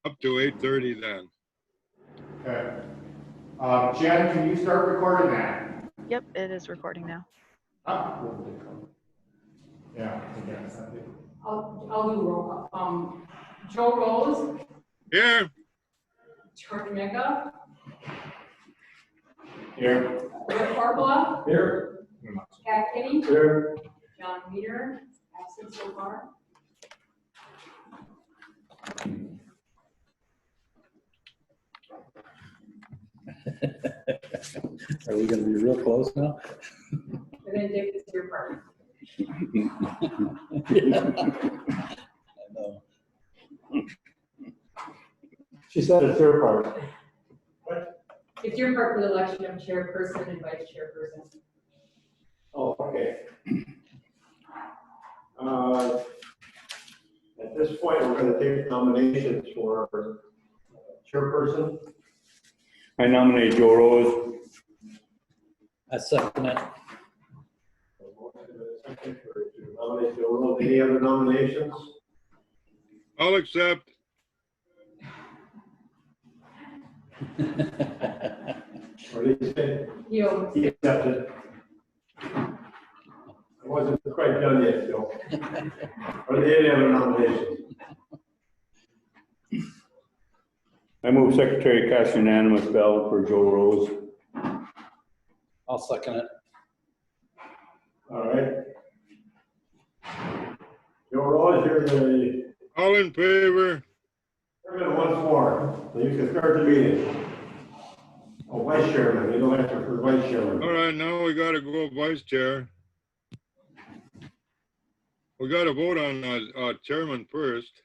up to 8:30 then. Okay. Jen, can you start recording that? Yep, it is recording now. Ah, yeah. I'll do roll call. Joe Rose, Here, George Mika, Here. Rick Corpola, Here. Pat Kenny, Here. John Meter, absent so far. Are we gonna be real close now? And then Dick, it's your part. Yeah. I know. She said it's her part. It's your part for the election of chairperson and vice chairperson. Oh, okay. At this point, we're going to take nominations for chairperson. I nominate Joe Rose. I second it. To nominate Joe Rose. Any other nominations? I'll accept. Or did you say You, he accepted? I wasn't quite done yet, Joe. Are there any other nominations? I move Secretary cast unanimous ballot for Joe Rose. I'll second it. All right. Joe Rose, you're the All in favor? chairman once more, so you can start the meeting. Oh, vice chairman, you don't answer for vice chairman. All right, now we gotta go vice chair. We gotta vote on chairman first.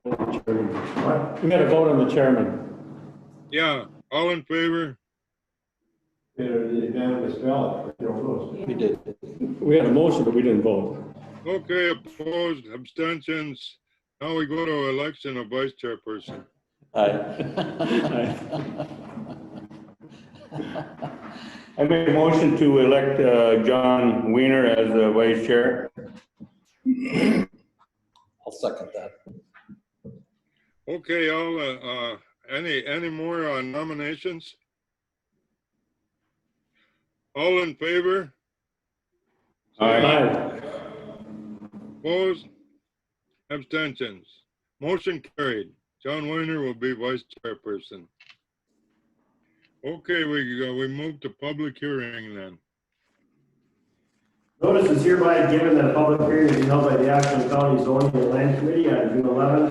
What? We got to vote on the chairman. Yeah, all in favor? The unanimous ballot for Joe Rose. We did. We had a motion, but we didn't vote. Okay, opposed, abstentions. Now we go to election of vice chairperson. I make a motion to elect John Weiner as the vice chair. I'll second that. Okay, any more nominations? All in favor? Aye. Opposed? Abstentions? Motion carried. John Weiner will be vice chairperson. Okay, we move to public hearing then. Notice is hereby given that a public hearing is held by the Ashland County Zoning and Land Committee on June 11,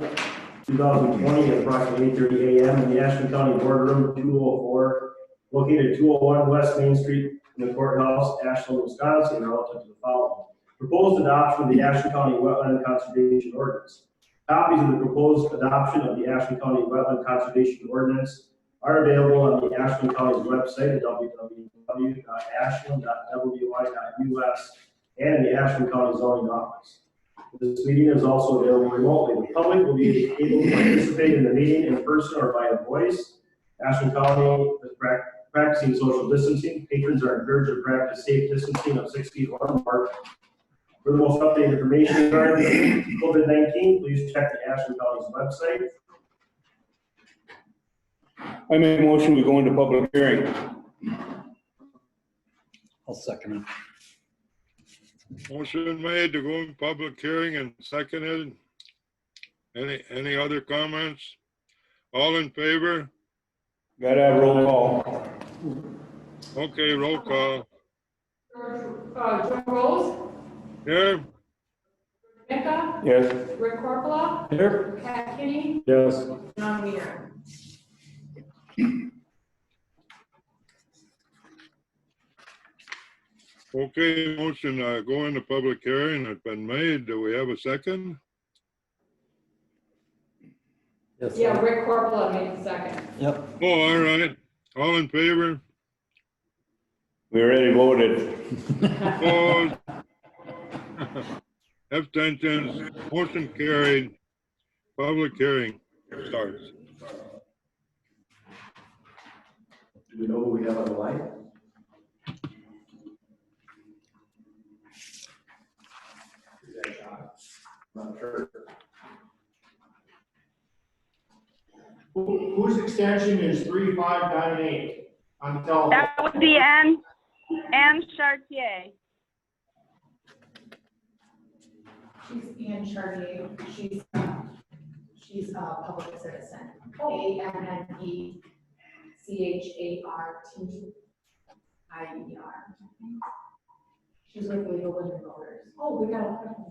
2020 at approximately 8:30 a.m. in the Ashland County Boardroom 204, located at 201 West Main Street in the courthouse, Ashland, Wisconsin, relative to the following. Proposed adoption of the Ashland County Wetland Conservation Ordinance. Copies of the proposed adoption of the Ashland County Wetland Conservation Ordinance are available on the Ashland County's website at www.ashland.wi.us and the Ashland County Zoning Office. This meeting is also available remotely. The public will be able to participate in the meeting in person or by voice. Ashland County is practicing social distancing. Patrons are encouraged to practice safe distancing of 6 feet or more. For the most updated information regarding COVID-19, please check the Ashland County's website. I make a motion we go into public hearing. I'll second it. Motion made to go in public hearing and seconded. Any other comments? All in favor? Gotta have roll call. Okay, roll call. Joe Rose, Here? Mika, Yes. Rick Corpola, Here? Pat Kenny, Yes. John Meter. Okay, motion go into public hearing has been made. Do we have a second? Yes. Yeah, Rick Corpola made the second. Yep. Oh, all right. All in favor? We already voted. Opposed? Abstentions? Motion carried. Public hearing starts. Do we know who we have on the line? Not sure. Whose extension is 3598 on the telephone? That would be Anne Chartier. She's Ann Chartier. She's a public citizen. ANNECHARTIER. She's with Legal Women Voters. Oh, we got a question.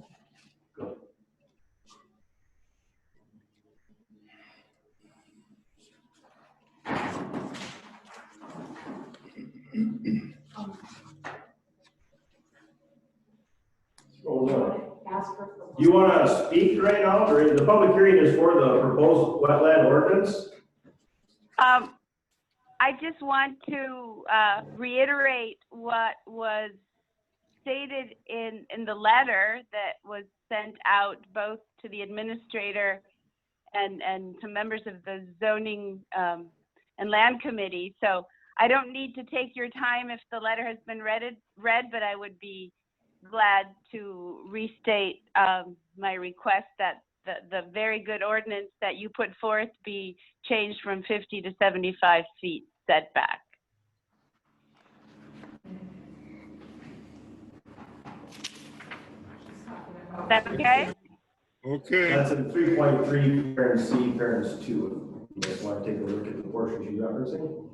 Ask her. You want to speak right now, or the public hearing is for the proposed wetland ordinance? I just want to reiterate what was stated in the letter that was sent out both to the administrator and to members of the zoning and land committee. So I don't need to take your time if the letter has been read, but I would be glad to restate my request that the very good ordinance that you put forth be changed from 50 to 75 feet setback. Is that okay? Okay, That's in 3.3, parent C, parents 2. You guys want to take a look at the portions you're referencing?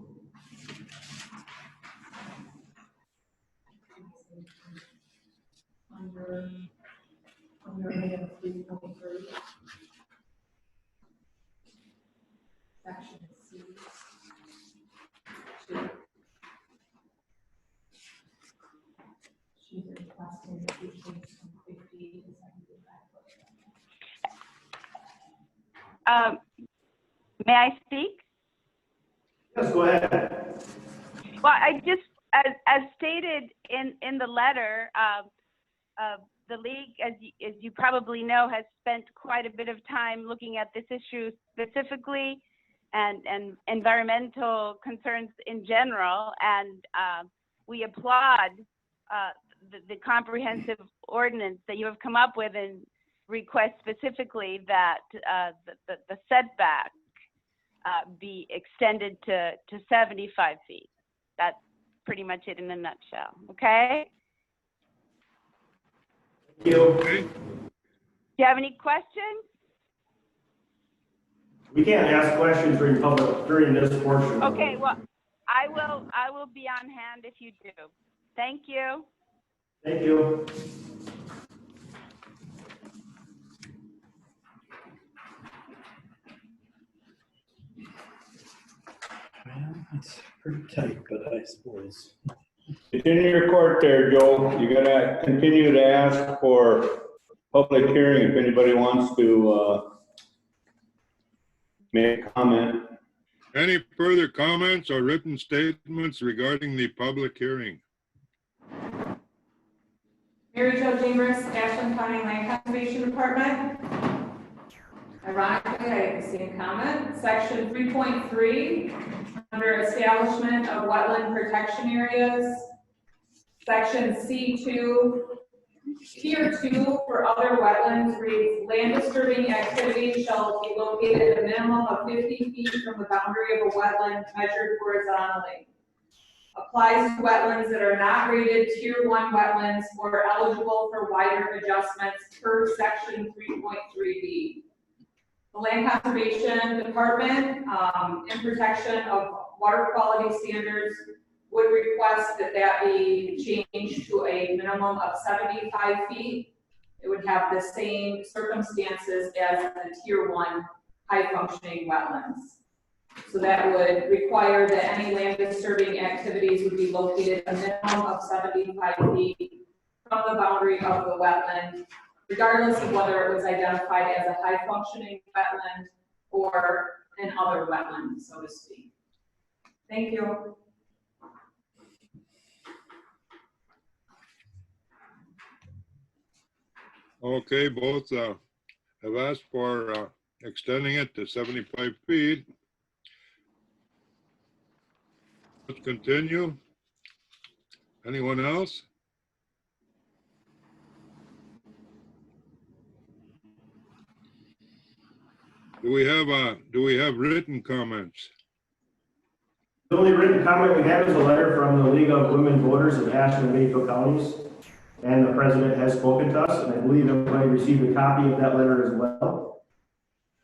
Under item 3.3. Section C. 2. She's requesting that we change from 50 to 75 foot. May I speak? Yes, go ahead. Well, I just, as stated in the letter, the league, as you probably know, has spent quite a bit of time looking at this issue specifically and environmental concerns in general. And we applaud the comprehensive ordinance that you have come up with and request specifically that the setback be extended to 75 feet. That's pretty much it in a nutshell, okay? Thank you. okay, Do you have any questions? We can't ask questions during this portion. Okay, well, I will be on hand if you do. Thank you. Thank you. Well, it's pretty tight, but I suppose. It's in your court there, Joe. You gotta continue to ask for public hearing if anybody wants to make a comment. any further comments or written statements regarding the public hearing? Mary Jo Chambers, Ashland County Land Conservation Department. Ironically, I have the same comment. Section 3.3, under establishment of wetland protection areas. Section C2, Tier 2 for other wetlands reads, land disturbing activities shall be located a minimum of 50 feet from the boundary of a wetland measured horizontally. Applies to wetlands that are not rated Tier 1 wetlands or eligible for wider adjustments per Section 3.3B. The Land Conservation Department, in protection of water quality standards, would request that that be changed to a minimum of 75 feet. It would have the same circumstances as the Tier 1 high-functioning wetlands. So that would require that any land disturbing activities would be located a minimum of 75 feet from the boundary of the wetland, regardless of whether it was identified as a high-functioning wetland or an other wetland, so to speak. Thank you. Okay, both have asked for extending it to 75 feet. Let's continue. Anyone else? Do we have written comments? The only written comment we have is a letter from the League of Women Voters of Ashland and Mayfield Counties. And the president has spoken to us, and I believe everybody received a copy of that letter as well.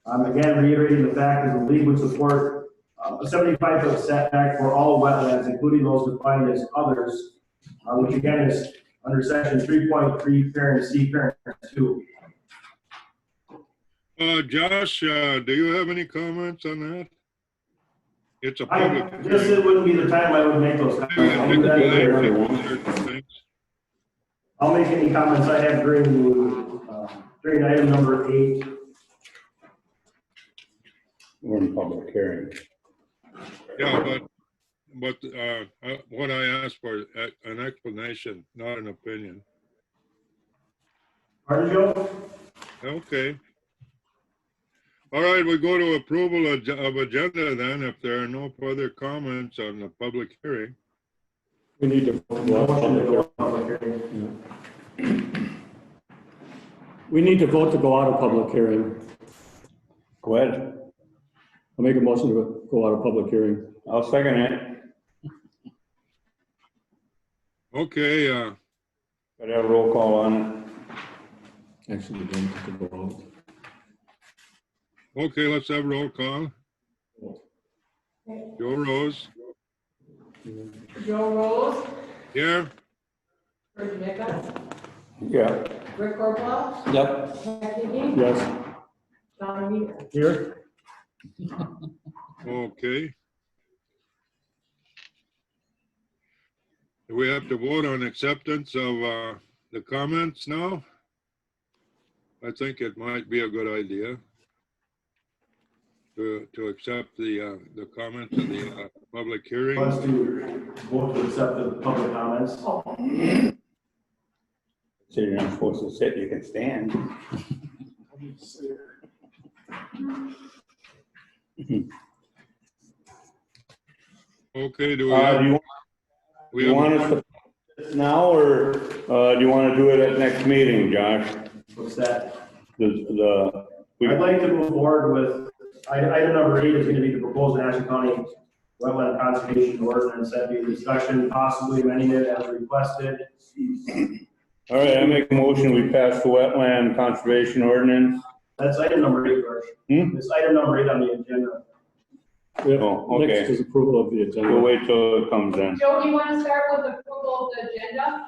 Again, reiterating the fact that the league would support a 75-foot setback for all wetlands, including those defined as others, which again is under section 3.3, parent C, parent 2. Josh, do you have any comments on that? It's a public. Just it wouldn't be the time I would make those comments. I'll do that later. I'll make any comments I have during item number 8. We're in public hearing. Yeah, but what I asked for, an explanation, not an opinion. Pardon, Joe? Okay. All right, we go to approval of agenda then, if there are no further comments on the public hearing. We need to. Motion to go to public hearing. We need to vote to go out of public hearing. Go ahead. I'll make a motion to go out of public hearing. I'll second it. Okay, Gotta have a roll call on it. Actually, we don't have to go out. okay, let's have roll call. Joe Rose, Joe Rose, here. George Nichols, Yeah. Rick Corporal, Yep. Pat Higgins, Yes. John Weaver. Here? Okay. Do we have to vote on acceptance of the comments now? I think it might be a good idea to accept the comments of the public hearing. Wants to vote to accept the public comments. So you're not supposed to sit, you can stand. Okay, do we Do have, you want us to do this now, or do you want to do it at next meeting, Josh? What's that? We- I'd like to move forward with, item number 8 is going to be the proposed Ashland County Wetland Conservation Ordinance. That'd be a discussion, possibly amending it as requested. All right, I make a motion, we pass the wetland conservation ordinance. That's item number 8, George. It's item number 8 on the agenda. Oh, okay. Next is approval of the agenda. We'll wait till it comes in. Joe, do you want to start with approval of the agenda?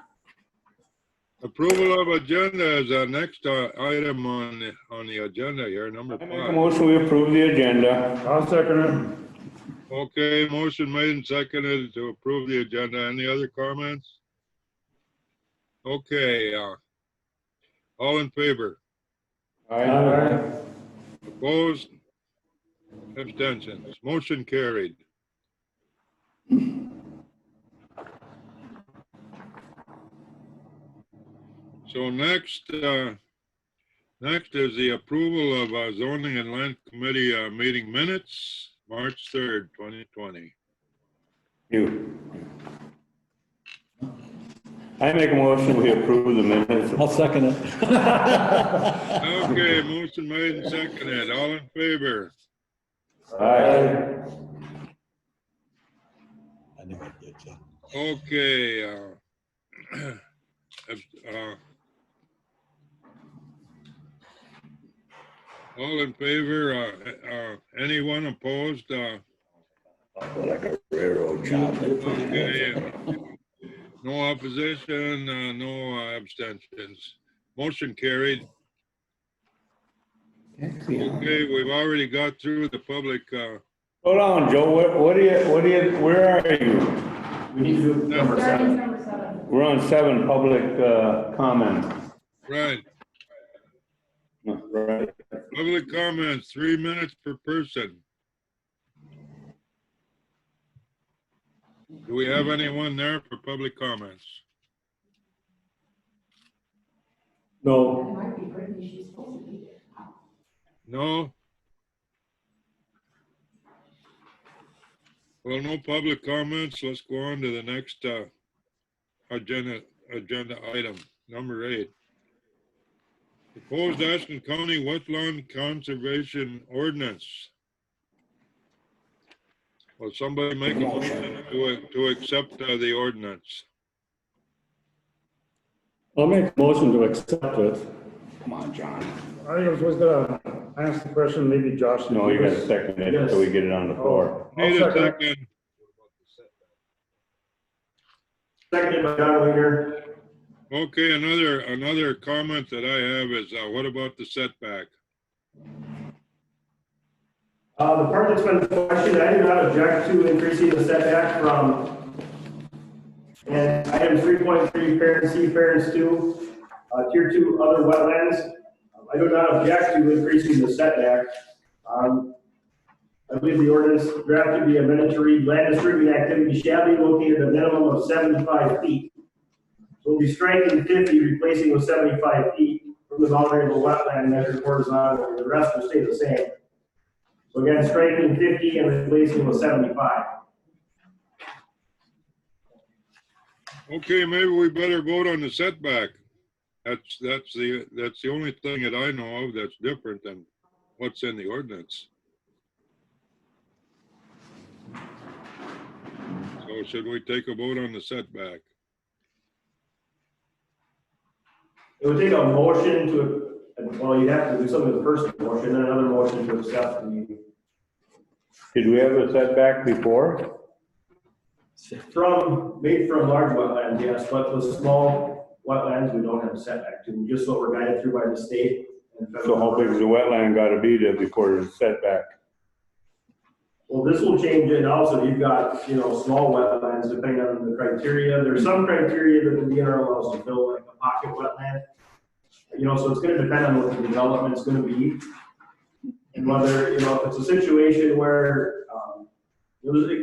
approval of agenda is our next item on the agenda here, number I make a 5. motion, we approve the agenda. I'll second it. Okay, motion made and seconded to approve the agenda. Any other comments? Okay, all in favor? Aye. Opposed? Abstentions? Motion carried. So next is the approval of zoning and land committee meeting minutes, March 3rd, 2020. You. I make a motion, we approve the minutes. I'll second it. Okay, motion made and seconded. All in favor? Aye. Okay, all in favor, anyone opposed? Like a railroad job. Okay, no opposition, no abstentions. Motion carried. Okay, we've already got through the public, Hold on, Joe, where are you? We need to do number Starting 7. number 7. We're on 7, public comments. right, Right. public comments, 3 minutes per person. Do we have anyone there for public comments? No, It might be Brittany, she's supposed to be there. No? Well, no public comments. Let's go on to the next agenda item, number 8. Proposed Ashland County Wetland Conservation Ordinance. Will somebody make a motion to accept the ordinance? I'll make a motion to accept it. Come on, John. I was gonna ask the question, maybe Josh. No, you gotta second it until we get it on the floor. Need a I'll second. second. Seconded by John Wiener. Okay, another comment that I have is, what about the setback? The part that's been questioned, I do not object to increasing the setback from and item 3.3, parent C, parents 2, tier 2 other wetlands. I do not object to increasing the setback. I believe the ordinance drafted be amended to read, land distributing activity shall be located at a minimum of 75 feet. So we'll be striking 50, replacing with 75 feet from the boundary of the wetland measured horizontally. The rest will stay the same. So again, striking 50 and replacing with 75. Okay, maybe we better vote on the setback. That's the only thing that I know of that's different than what's in the ordinance. So should we take a vote on the setback? It would take a motion to, well, you have to do something with the first motion, and another motion to accept the, Did we have a setback before? made from large wetlands, yes, but with small wetlands, we don't have a setback to, just what we're guided through by the state. And So how big is the wetland gotta be there before there's a setback? Well, this will change it also. You've got, small wetlands depending on the criteria. There's some criteria that the DNR allows to fill, like a pocket wetland. So it's gonna depend on what the development's gonna be. And whether, if it's a situation where,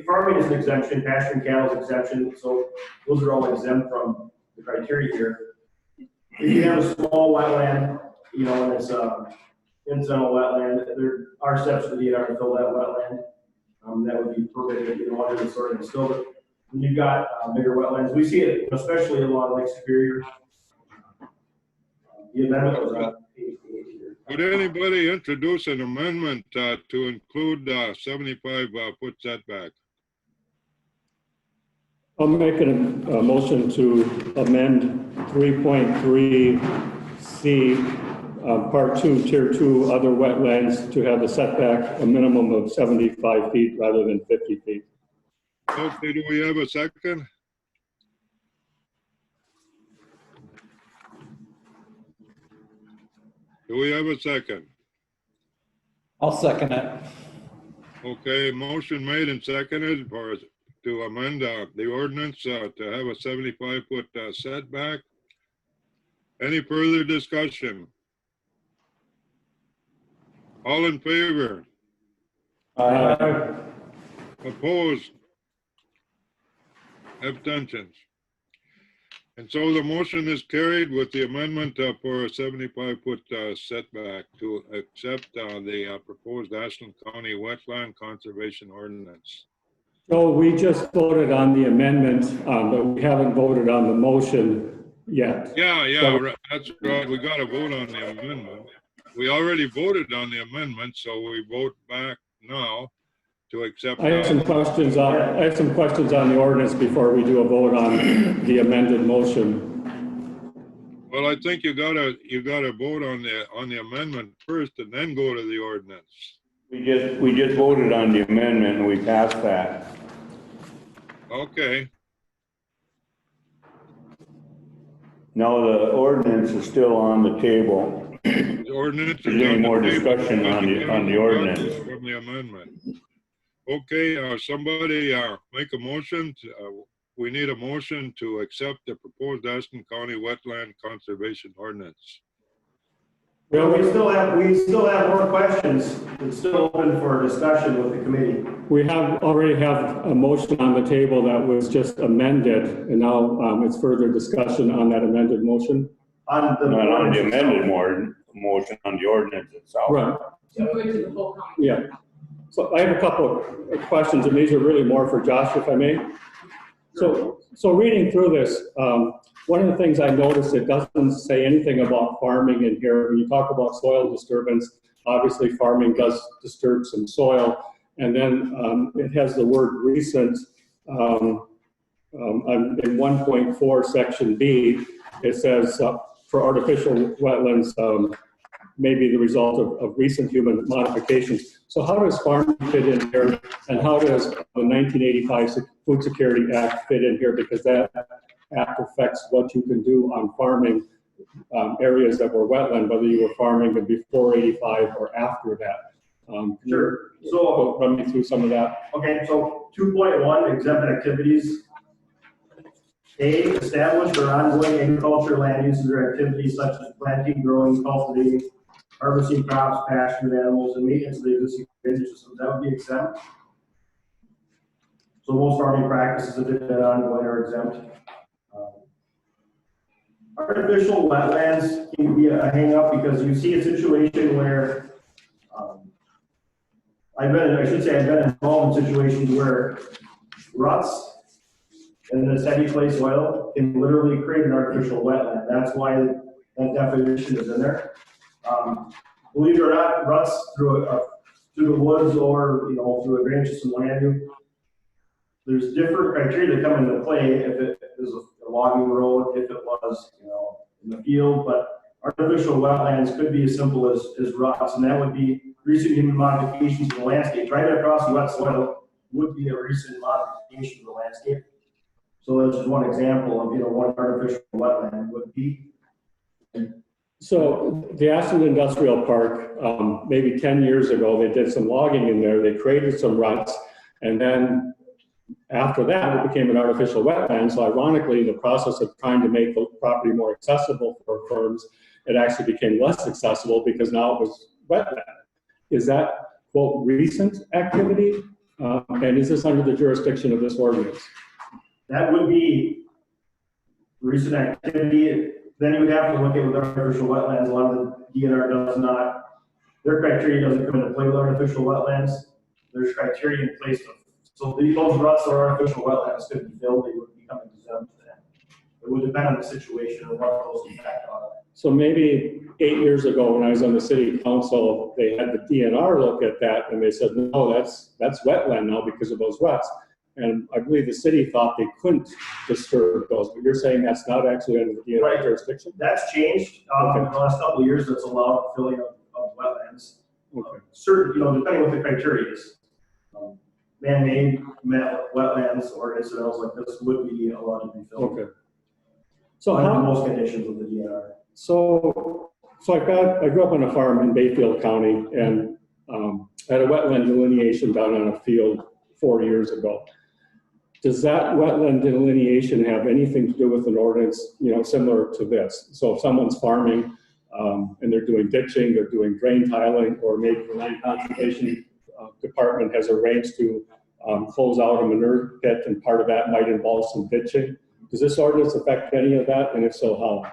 farming is an exemption, pasturing cattle is exemption, so those are all exempt from the criteria here. If you have a small wetland, and it's incidental wetland, there are steps for the DNR to fill that wetland. That would be permitted, under the sort of still. When you've got bigger wetlands, we see it especially along Lake Superior. The amendment was on page 8 here. Would anybody introduce an amendment to include 75-foot setback? I'll make a motion to amend 3.3C, Part 2, Tier 2, other wetlands to have a setback, a minimum of 75 feet rather than 50 feet. Okay, do we have a second? Do we have a second? I'll second it. Okay, motion made and seconded to amend the ordinance to have a 75-foot setback. Any further discussion? All in favor? Opposed? Abstentions? And so the motion is carried with the amendment for a 75-foot setback to accept the proposed Ashland County Wetland Conservation Ordinance. So we just voted on the amendment, but we haven't voted on the motion yet. Yeah, that's right. We got to vote on the amendment. We already voted on the amendment, so we vote back now to accept. I have some questions on the ordinance before we do a vote on the amended motion. Well, I think you gotta vote on the amendment first and then go to the ordinance. We just voted on the amendment and we passed that. Okay. Now the ordinance is still on the table. The ordinance. Is there any more discussion on the ordinance? From the amendment. Okay, somebody make a motion. We need a motion to accept the proposed Ashland County Wetland Conservation Ordinance. Well, we still have more questions. It's still open for discussion with the committee. We already have a motion on the table that was just amended, and now it's further discussion on that amended motion. Not on the amended motion, on the ordinance itself. Right. To move it to the full council. Yeah. So I have a couple of questions, and these are really more for Josh, if I may. So reading through this, one of the things I noticed, it doesn't say anything about farming in here. When you talk about soil disturbance, obviously farming does disturb some soil. And then it has the word recent. In 1.4 section B, it says for artificial wetlands may be the result of recent human modifications. So how does farming fit in here, and how does the 1985 Food Security Act fit in here? Because that act affects what you can do on farming areas that were wetland, whether you were farming before 85 or after that. Sure. So Run me through some of that. Okay, so 2.1, exempt activities. A, established or ongoing agriculture land uses or activities such as planting, growing, cultivating, harvesting crops, pasturing animals, and maintenance of the existing drainage systems. That would be exempt. So most farming practices that have been ongoing are exempt. Artificial wetlands can be a hang up because you see a situation where I've been involved in situations where ruts in the sandy clay soil can literally create an artificial wetland. That's why that definition is in there. Believe it or not, ruts through the woods or through a drainage system, what have you, there's different criteria that come into play if it is a logging road, if it was in the field, but artificial wetlands could be as simple as ruts, and that would be recent human modifications to the landscape. Driving across the wet soil would be a recent modification to the landscape. So that's just one example of one artificial wetland would be. So the Ashland Industrial Park, maybe 10 years ago, they did some logging in there. They created some ruts, and then after that, it became an artificial wetland. So ironically, the process of trying to make the property more accessible for firms, it actually became less accessible because now it was wetland. Is that, quote, recent activity? And is this under the jurisdiction of this ordinance? That would be recent activity. Then you would have to look at with artificial wetlands. A lot of the DNR does not, their criteria doesn't come into play with artificial wetlands. There's criteria in place. So those ruts or artificial wetlands could be filled, they would become exempt to that. It would depend on the situation or what those impact on it. So maybe 8 years ago when I was on the city council, they had the DNR look at that and they said, no, that's wetland now because of those ruts. And I believe the city thought they couldn't disturb those, but you're saying that's not actually under the DNR jurisdiction? That's changed in the last couple of years. That's allowed filling of wetlands. Okay. Certain, depending what the criteria is. Man-made wetlands or incidentals like this would be allowed to be filled. Okay. So under how, most conditions of the DNR. So I grew up on a farm in Bayfield County and had a wetland delineation done on a field 4 years ago. Does that wetland delineation have anything to do with an ordinance, similar to this? So if someone's farming and they're doing ditching, they're doing drain tiling, or maybe the land conservation department has arranged to close out a manure pit, and part of that might involve some ditching. Does this ordinance affect any of that, and if so, how?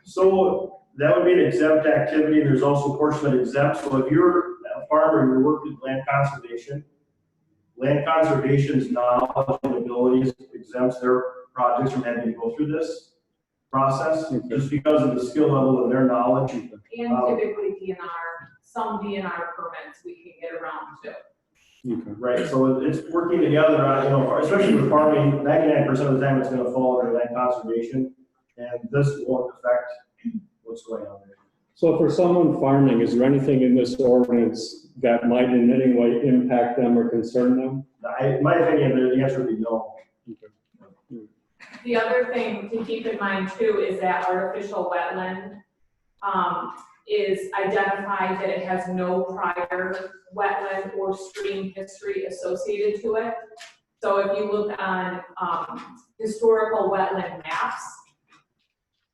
So that would be an exempt activity. There's also a portion that exempt. So if you're a farmer and you're working with land conservation's knowledge and abilities exempts their projects from having to go through this process, just because of the skill level and their knowledge. And typically some DNR permits we can get around too. Okay. Right, so it's working together on, especially with farming, 99% of the time it's gonna fall under land conservation, and this won't affect what's going on there. So for someone farming, is there anything in this ordinance that might in any way impact them or concern them? In my opinion, the answer would be no. The other thing to keep in mind too is that artificial wetland is identified that it has no prior wetland or stream history associated to it. So if you look on historical wetland maps,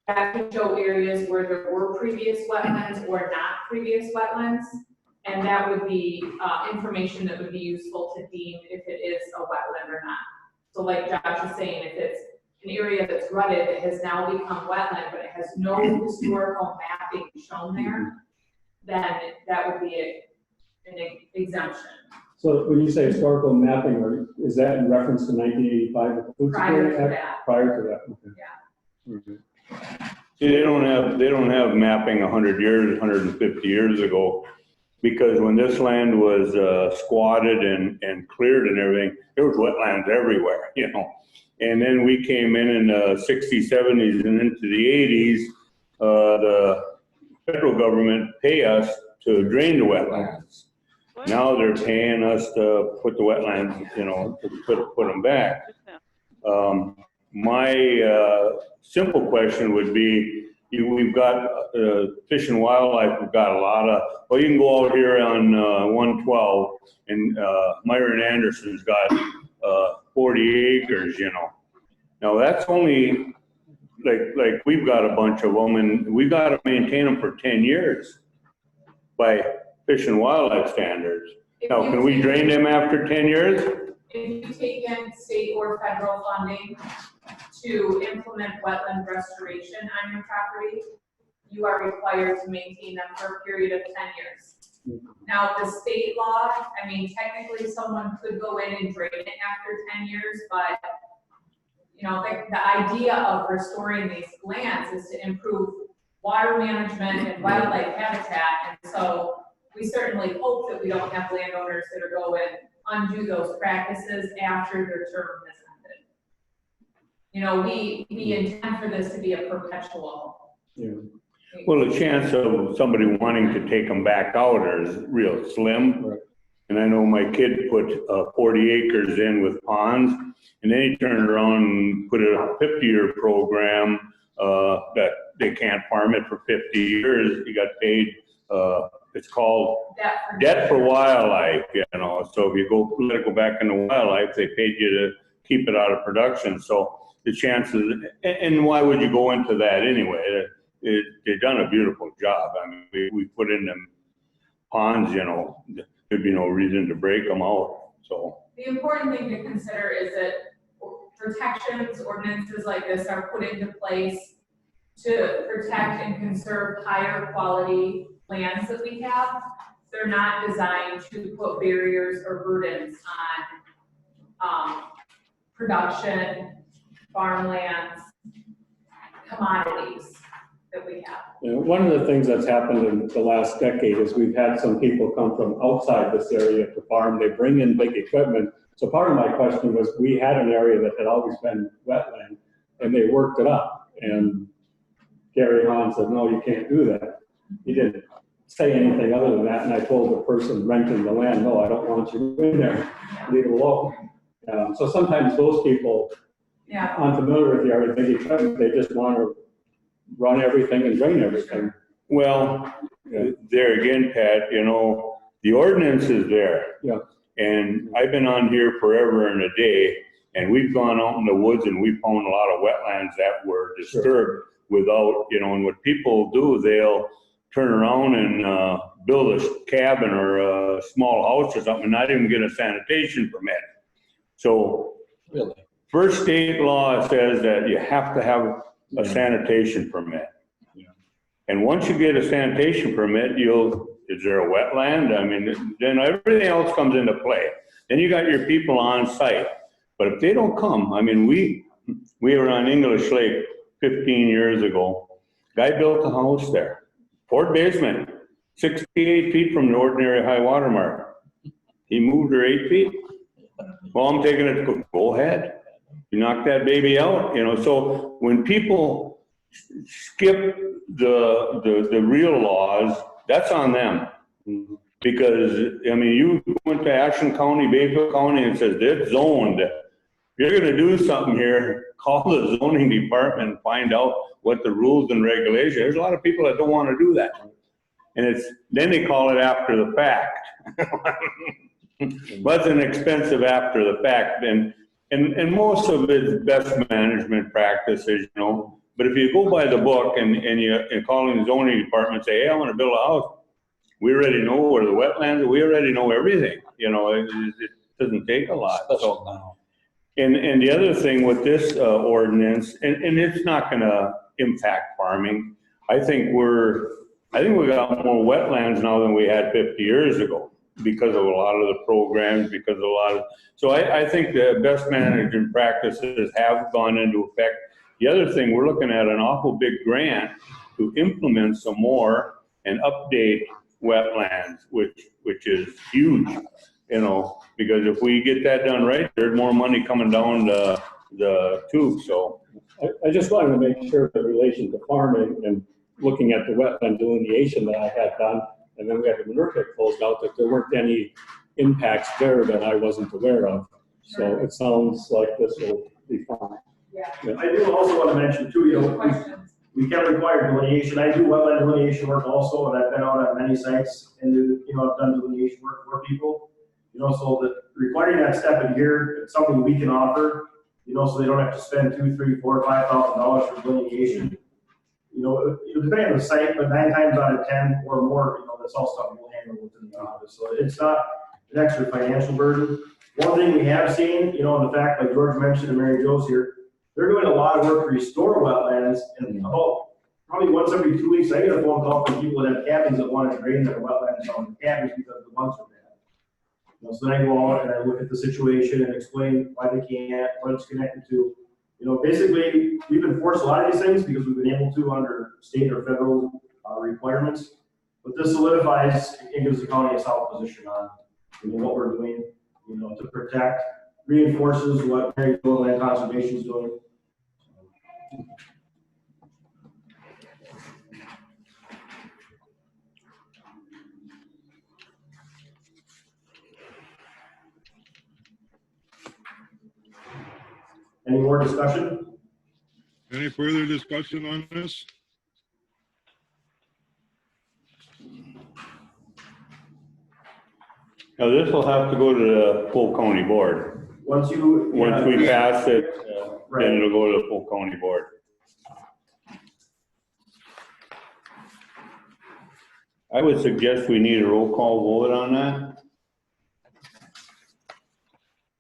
that can show areas where there were previous wetlands or not previous wetlands. And that would be information that would be useful to deem if it is a wetland or not. So like Josh is saying, if it's an area that's rutted that has now become wetland, but it has no historical mapping shown there, then that would be an exemption. So when you say historical mapping, is that in reference to 1985 with the Food Security Act? That. Prior to that, okay. Yeah. See, they don't have mapping 100 years, 150 years ago, because when this land was squatted and cleared and everything, there was wetlands everywhere, you know. And then we came in the 60s, 70s, and into the 80s, the federal government pay us to drain the wetlands. Now they're paying us to put the wetlands, you know, to put them back. My simple question would be, we've got Fish and Wildlife, we've got a lot of, well, you can go out here on 112 and Myron Anderson's got 40 acres, you know. Now that's only, like we've got a bunch of them and we've got to maintain them for 10 years by Fish and Wildlife standards. Now, can we drain them after 10 years? If you take in state or federal funding to implement wetland restoration on your property, you are required to maintain them for a period of 10 years. Now, the state law, I mean, technically someone could go in and drain it after 10 years, but you know, the idea of restoring these lands is to improve water management and wildlife habitat. And so we certainly hope that we don't have landowners that are going undo those practices after their term has ended. You know, we intend for this to be a perpetual. Yeah. Well, the chance of somebody wanting to take them back out is real slim. Right. And I know my kid put 40 acres in with ponds, and then he turned around and put a 50-year program that they can't farm it for 50 years. He got paid, it's called debt for wildlife, you know. So if you let it go back into wildlife, they paid you to keep it out of production. So the chances, and why would you go into that anyway? They've done a beautiful job. I mean, we put in them ponds, you know, there'd be no reason to break them out, so. The important thing to consider is that protections, ordinances like this are put into place to protect and conserve higher quality lands that we have. They're not designed to put barriers or burdens on production, farmlands, commodities that we have. You know, one of the things that's happened in the last decade is we've had some people come from outside this area to farm. They bring in big equipment. So part of my question was, we had an area that had always been wetland and they worked it up. And Gary Hahn said, no, you can't do that. He didn't say anything other than that. And I told the person renting the land, no, I don't want you in there, leave it alone. So sometimes those people aren't familiar with the area, big equipment, they just want to run everything and drain everything. Well, there again, Pat, you know, the ordinance is there. Yeah. And I've been on here forever and a day, and we've gone out in the woods and we found a lot of wetlands that were disturbed without, you know, and what people do, they'll turn around and build a cabin or a small house or something and not even get a sanitation permit. So Really? first state law says that you have to have a sanitation permit. Yeah. And once you get a sanitation permit, is there a wetland? I mean, then everything else comes into play. Then you got your people on site. But if they don't come, I mean, we were on English Lake 15 years ago. Guy built a house there, 4th basement, 68 feet from the ordinary high water mark. He moved her 8 feet. Well, I'm taking it to go ahead. You knock that baby out, you know. So when people skip the real laws, that's on them. Because, I mean, you went to Ashland County, Bayfield County and says, it's zoned. If you're gonna do something here, call the zoning department and find out what the rules and regulations. There's a lot of people that don't wanna do that. And then they call it after the fact. But it's an expensive after the fact. And most of it's best management practices, you know. But if you go by the book and you call in the zoning department and say, hey, I want to build a house, we already know where the wetlands are, we already know everything, you know, it doesn't take a lot. So, and the other thing with this ordinance, and it's not gonna impact farming. I think we got more wetlands now than we had 50 years ago, because of a lot of the programs, so I think the best management practices have gone into effect. The other thing, we're looking at an awful big grant to implement some more and update wetlands, which is huge, you know, because if we get that done right, there's more money coming down the tube, so. I just wanted to make sure in relation to farming and looking at the wetland delineation that I had done, and then we had the manure pit closed out, that there weren't any impacts there that I wasn't aware of. So it sounds like this will be fine. Yeah. I do also want to mention too, you know, Questions? we can require delineation. I do wetland delineation work also, and I've been out on many sites and, you know, I've done delineation work for people. You know, so that requiring that step in here, it's something we can offer, you know, so they don't have to spend $2,000, $3,000, $4,000, $5,000 for delineation. You know, depending on the site, but 9 times out of 10 or more, you know, that's all stuff we'll handle within the office. So it's not an extra financial burden. One thing we have seen, you know, and the fact, like George mentioned and Mary Jo's here, they're doing a lot of work to restore wetlands, and about probably once every 2 weeks, I get a phone call from people that have cabins that want to drain their wetlands on the cabins because the bugs are bad. You know, so then I go out and I look at the situation and explain why they can't, what it's connected to. You know, basically, we've enforced a lot of these things because we've been able to under state or federal requirements. But this solidifies and gives the county a solid position on, you know, what we're doing, you know, to protect, reinforces what Mary Jo Land Conservation is doing. Any more discussion? Any further discussion on this? Now, this will have to go to the full county board. Once you. Once we pass it, Right. then it'll go to the full county board. I would suggest we need a roll call vote on that.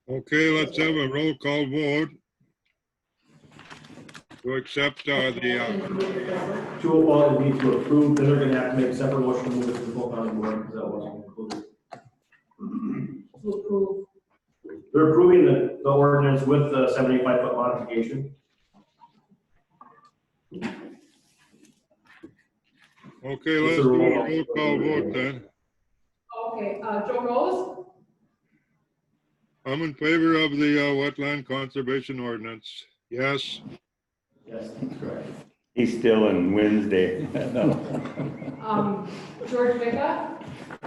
Okay, let's have a roll call vote to accept the, To would be to approve, then they're gonna have to make a separate motion to move it to the full county board, because that wasn't included. To approve. They're approving the ordinance with the 75-foot modification. okay, let's do a roll call vote then. Okay, Joe Rose, I'm in favor of the wetland conservation ordinance. Yes. Yes, that's correct. He's still in Wednesday. George Vika,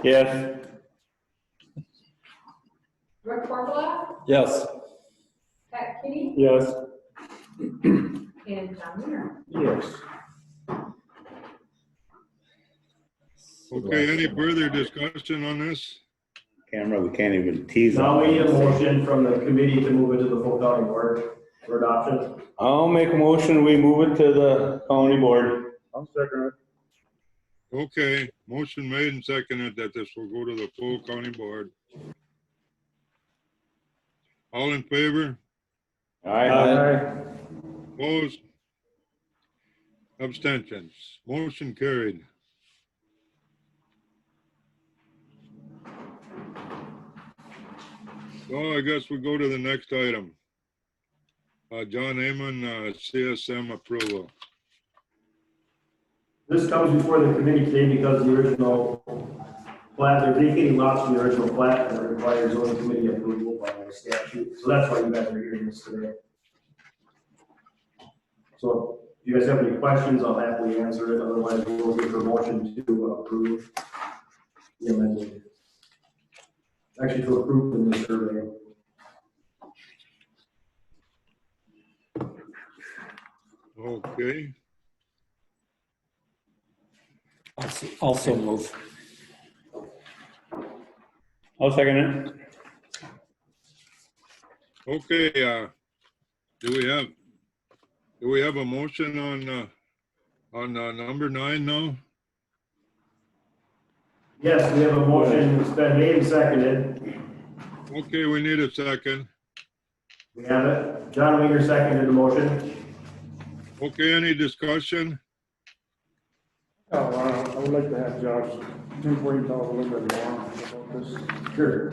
Yes. Rick Porpola, Yes. Pat Kenny, Yes. and John Wiener. Yes. Okay, any further discussion on this? Camera, we can't even tease them. Now we need a motion from the committee to move it to the full county board for adoption. I'll make a motion, we move it to the county board. I'll second it. Okay, motion made and seconded that this will go to the full county board. All in favor? Aye. Opposed? Abstentions? Motion carried. So I guess we go to the next item. John Amon, CSM approval. This comes before the committee today because the original plat, they're vacating lots from the original plat and it requires zoning committee approval by statute. So that's why you guys are hearing this today. So if you guys have any questions, I'll happily answer it. Otherwise, we'll give a motion to approve the amendment. Actually, to approve the new survey. Okay, Also move. I'll second it. okay, do we have a motion on number 9 now? Yes, we have a motion. It's been made and seconded. Okay, we need a second. We have it. John Winger seconded the motion. Okay, any discussion? I would like to have Josh Dubois talk a little bit more about this. Sure.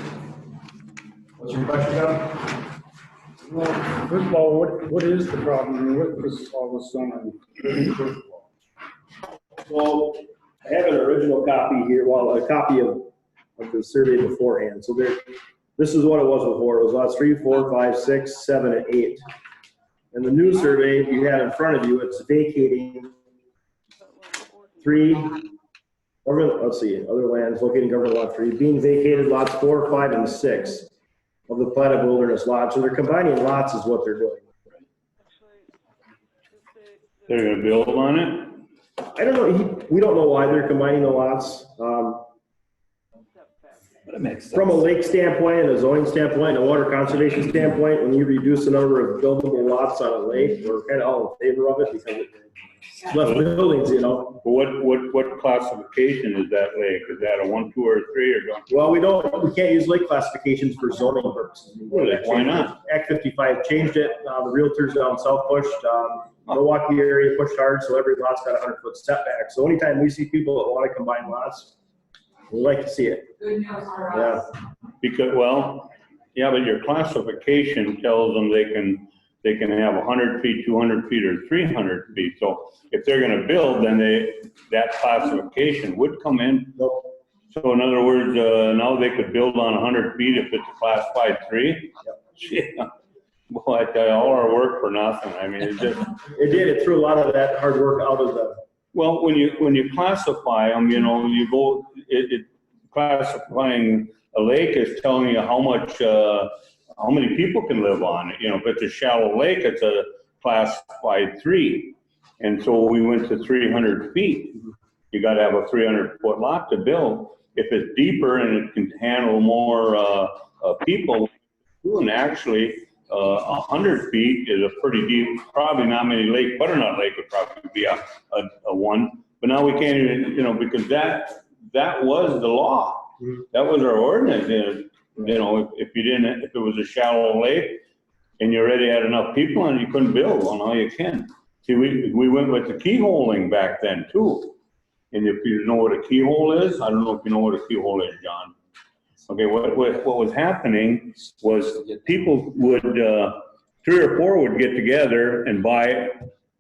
What's your question, John? Well, first of all, what is the problem with this, all this done? So I have an original copy here, well, a copy of the survey beforehand. So there, this is what it was before. It was lots 3, 4, 5, 6, 7, and 8. And the new survey you have in front of you, it's vacating 3, let's see, other lands located in government lot 3, being vacated lots 4, 5, and 6 of the platted wilderness lots. So they're combining lots is what they're doing. They're gonna build on it? I don't know, we don't know why they're combining the lots. But it makes sense. From a lake standpoint, and a zoning standpoint, and a water conservation standpoint, when you reduce the number of buildable lots on a lake, we're kind of all in favor of it because it's less buildings, you know. What classification is that lake? Is that a 1, 2, or 3, or don't? Well, we can't use lake classifications for zoning purposes. Really? Why not? Act 55 changed it, the realtors down south pushed, Milwaukee area pushed hard, so every lot's got a 100-foot setback. So anytime we see people that want to combine lots, we like to see it. Good news for Yeah. us. Because, well, yeah, but your classification tells them they can have 100 feet, 200 feet, or 300 feet. So if they're gonna build, then that classification would come in. Nope. So in other words, now they could build on 100 feet if it's a classified 3? Yep. Boy, I tell you, all our work for nothing. I mean, it just. It threw a lot of that hard work out of the. Well, when you classify them, you know, you go, classifying a lake is telling you how much, how many people can live on it. You know, if it's a shallow lake, it's a classified 3. And so we went to 300 feet. You gotta have a 300-foot lot to build. If it's deeper and it can handle more, people, and actually, 100 feet is a pretty deep, probably not many lake, Butternut Lake would probably be a 1, but now we can't even, you know, because that was the law. That was our ordinance, you know, if it was a shallow lake and you already had enough people on it, you couldn't build. Well, now you can. See, we went with the keyholing back then too. And if you know what a keyhole is, I don't know if you know what a keyhole is, John. Okay, what was happening was people would, 3 or 4 would get together and buy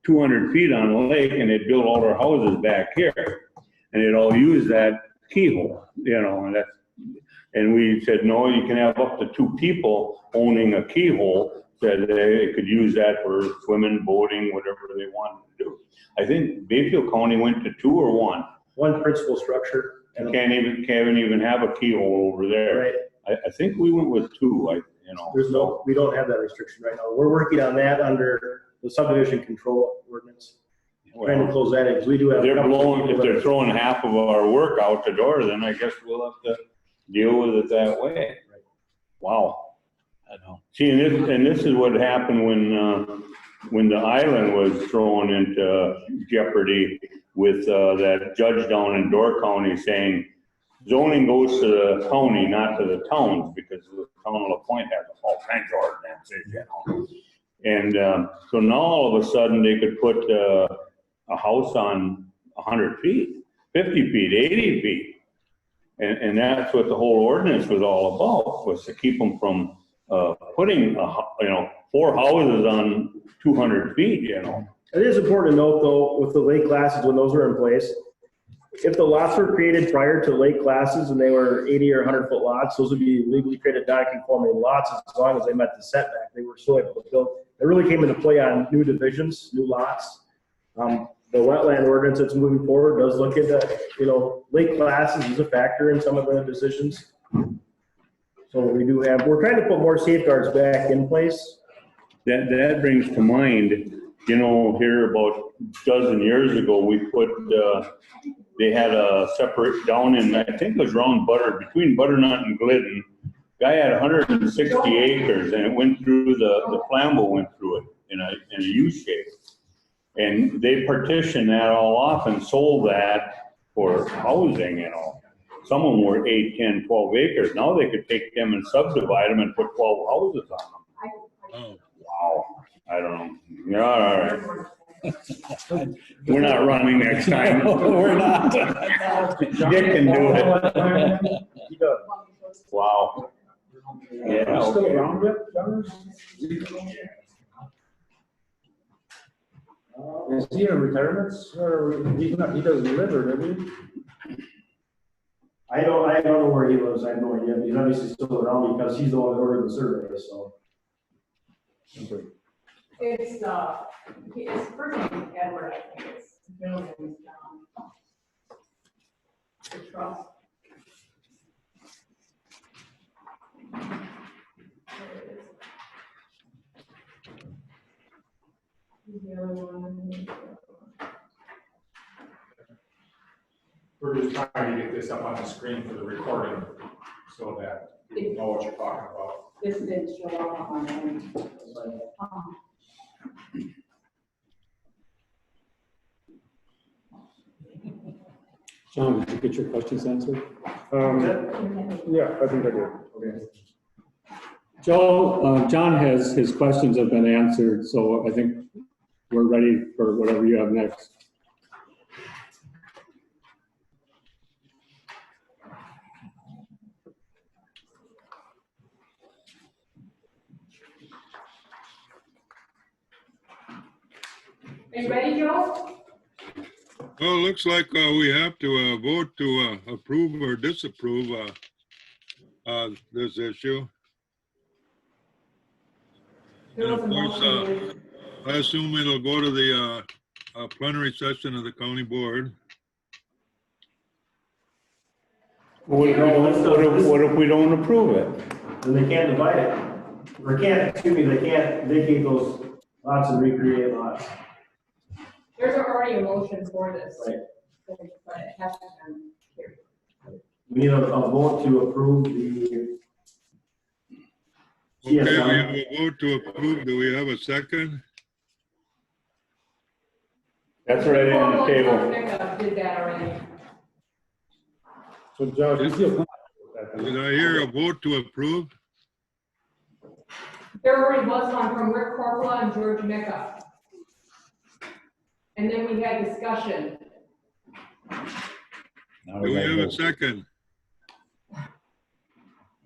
200 feet on the lake, and they'd build all their houses back here. And they'd all use that keyhole, you know, and we said, no, you can have up to 2 people owning a keyhole, that they could use that for swimming, boating, whatever they wanted to do. I think Bayfield County went to 2 or 1. One principal structure. You can't even have a keyhole over there. Right. I think we went with 2, you know. We don't have that restriction right now. We're working on that under the subdivision control ordinance. Trying to close that in, because we do have. If they're throwing half of our work out the door, then I guess we'll have to deal with it that way. Right. Wow. I know. See, and this is what happened when the island was thrown into jeopardy with that judge down in Door County saying zoning goes to the county, not to the towns, because the town of La Pointe has all kinds of ordinances, you know. And so now all of a sudden they could put a house on 100 feet, 50 feet, 80 feet. And that's what the whole ordinance was all about, was to keep them from putting, 4 houses on 200 feet, you know. It is important to note, though, with the lake classes, when those were in place, if the lots were created prior to lake classes and they were 80 or 100-foot lots, those would be legally created non-conforming lots as long as they met the setback. They were still able to build. It really came into play on new divisions, new lots. The wetland ordinance that's moving forward does look into, lake classes is a factor in some of the decisions. So we're trying to put more safeguards back in place. That brings to mind, here about a dozen years ago, we put, they had a separate down in, I think it was around between Butternut and Glidden. Guy had 160 acres and it went through, the Flambeau went through it in a U shape. And they partitioned that all off and sold that for housing, Some of them were 8, 10, 12 acres. Now they could take them and subdivide them and put 12 houses on them. Oh. Wow. I don't know. Yeah, all right. We're not running next time. No, we're not. Dick can do it. Wow. Yeah, He's still okay. around yet, John? Is he in retirement, or he's not, he doesn't live there, does he? I don't know where he lives, I have no idea, he's obviously still around because he's the one that ordered the survey, so. It's, his first name is Edward, I think it's, his middle name is John. The trust. There it is. The other one. We're just trying to get this up on the screen for the recording so that people know what you're talking about. This didn't show up on him. John, did you get your questions answered? Yeah, I think I did. Okay. Joe, John his questions have been answered, so I think we're ready for whatever you have next. Are you ready, Joe? Well, looks like we have to vote to approve or disapprove this issue. There And was of a course, motion. I assume it'll go to the plenary session of the county board. What if we don't approve it? Then they can't divide it, or can't, excuse me, they can't vacate those lots and recreate lots. There's already a motion for this. Right. But it has to come here. We need a vote to approve the. Okay, we CSI. have a vote to approve. Do we have a second? That's right on the table. Did that already. So John, you feel comfortable with that? Did I hear a vote to approve? There already was one from Rick Corpola and George Micka. And then we had discussion. Do we have a second?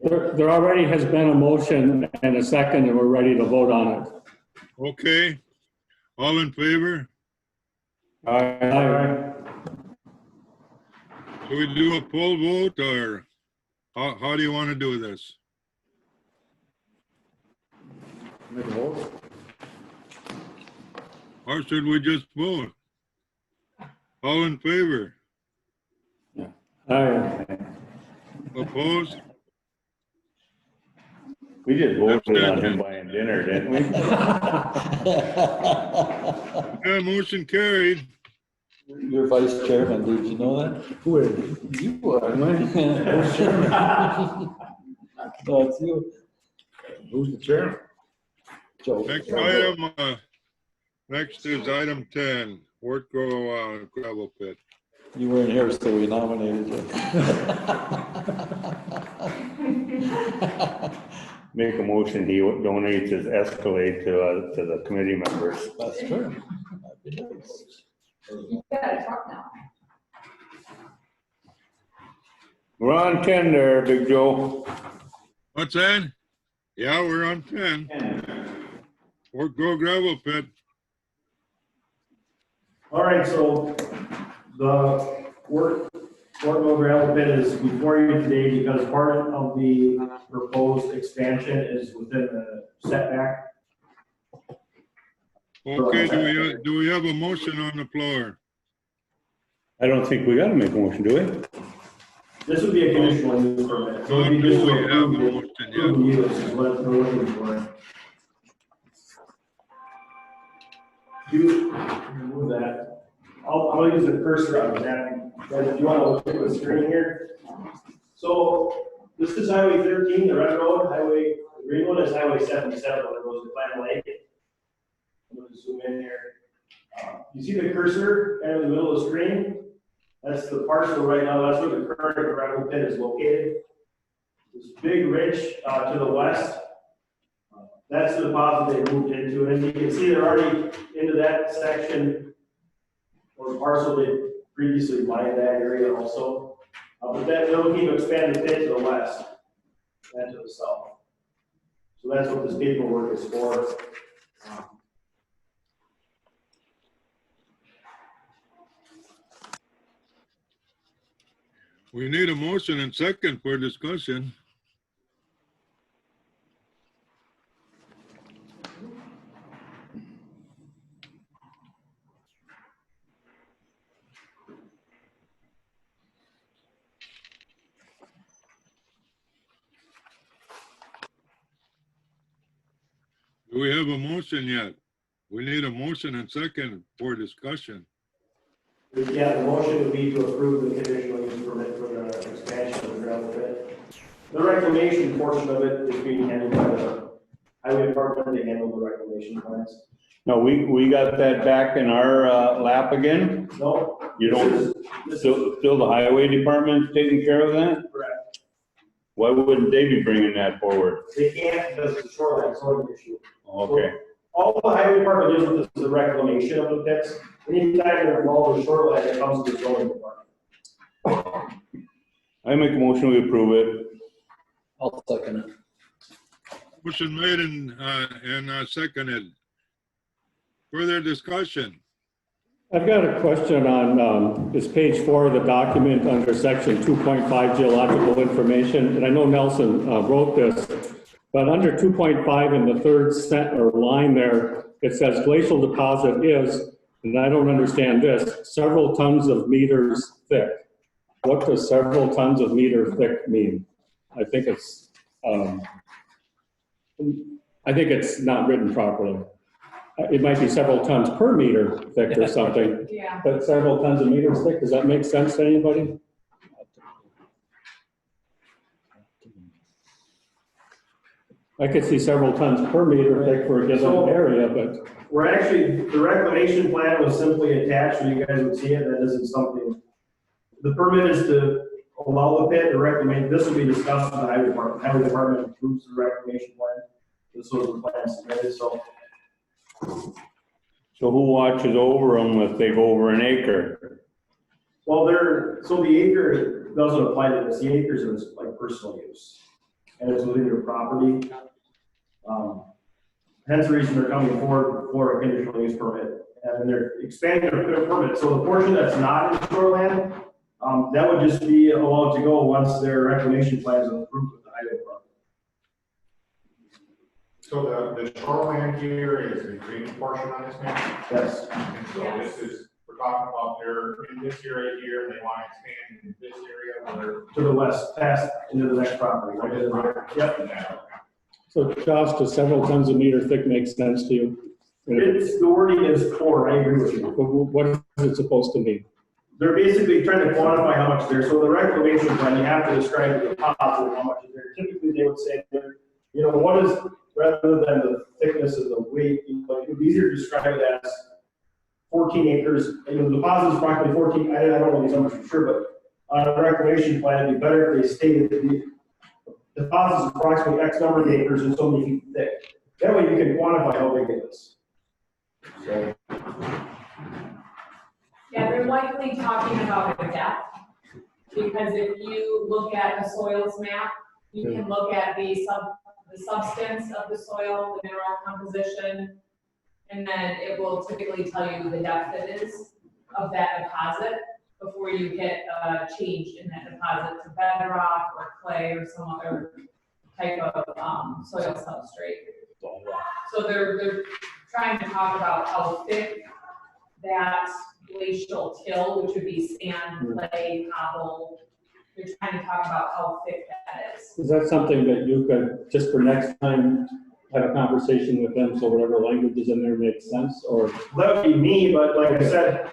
There already has been a motion and a second, and we're ready to vote on it. Okay. All in favor? Aye. Do we do a poll vote or how do you want to do this? Make a vote? Or should we just vote? All in favor? Aye. Opposed? We just voted on him buying dinner, didn't we? Yeah, motion carried. You're vice chairman, did you know that? Who is? You are. No, it's you, Who's the chair? Joe. Next item, next is item 10, Wortco gravel pit. You weren't here, so we nominated you. Make a motion, he donates his Escalade to the committee members. That's true. That'd be nice. You got a truck now. We're on 10 there, Big Joe. What's that? Yeah, we're on 10. Wortco gravel pit. All right, so the Wortco gravel pit is before you today because part of the proposed expansion is within the setback. Okay, do we have a motion on the floor? I don't think we gotta make a motion, do we? This would be a conditional use permit. So it'd be just Do to we have a approve it. motion yet? Approve use is what we're looking for. Move that. I'll use the cursor on that. Guys, if you want to look at the screen here. So this is Highway 13, the red road, the green one is Highway 77, where it goes to Clam Lake. I'm going to zoom in here. You see the cursor kind of in the middle of the screen? That's the parcel right now, that's where the current gravel pit is located. This big ridge to the west, that's the deposit they moved into, and you can see they're already into that section or parcel they previously mined that area also. But then they're looking to expand the pit to the west and to the south. So that's what this paperwork is for. We need a motion and second for discussion. Do we have a motion yet? We need a motion and second for discussion. Yeah, the motion would be to approve the conditional use permit for the expansion of the gravel pit. The reclamation portion of it is being handled by the highway department. They handle the reclamation plans. No, we got that back in our lap again? No. You don't, still the highway department's taking care of that? Correct. Why wouldn't they be bringing that forward? They can't because it's a shoreline zoning issue. Okay, All the highway department deals with is the reclamation of the pits. Anytime they're involved with shoreline, it comes to the zoning department. I make a motion, we approve it. I'll second it. Motion made and seconded. Further discussion? I've got a question on this page 4 of the document under section 2.5 geological information, and I know Nelson wrote this, but under 2.5 in the third line there, it says glacial deposit is, and I don't understand this, several tons of meters thick. What does several tons of meter thick mean? I think it's not written properly. It might be several tons per meter thick or something, Yeah. but several tons of meters thick, does that make sense to anybody? I could see several tons per meter thick for a given area, but We're actually, the reclamation plan was simply attached, so you guys would see it. That isn't something. The permit is to allow the pit to reclaim. This will be discussed with the highway department. Highway department approves the reclamation plan. This was the plan submitted, so. So who watches over them if they go over an acre? Well, so the acre doesn't apply to this. The acres is like personal use. And it's within your property. Hence the reason they're coming forward for a conditional use permit. And they're expanding their permit. So the portion that's not in shoreland, that would just be allowed to go once their reclamation plans are approved with the highway department. So the shoreline here is the green portion on this map? Yes. And so this is, we're talking about they're in this area here, and they want to expand in this area where. To the west, past into the next property. Right in there. Yep. so Josh, does several tons of meter thick make sense to you? The wording is core, I agree with you. What is it supposed to mean? They're basically trying to quantify how much there. So the reclamation plan, you have to describe the deposit, how much is there. Typically, they would say, what is, rather than the thickness of the weight, it would be easier to describe it as 14 acres. The deposit is approximately 14, I don't know these numbers for sure, but on a reclamation plan, it'd be better if they stated the deposit is approximately X number of acres and so many feet thick. That way you can quantify how big it is. So. Yeah, they're likely talking about the depth, because if you look at the soils map, you can look at the substance of the soil, the mineral composition, and then it will typically tell you the depth it is of that deposit before you get a change in that deposit to bedrock or clay or some other type of soil substrate. So they're trying to talk about how thick that glacial till, which would be sand, clay, cobble, they're trying to talk about how thick that is. Is that something that you could, just for next time, have a conversation with them, so whatever language is in there makes sense, or? That would be me, but like I said,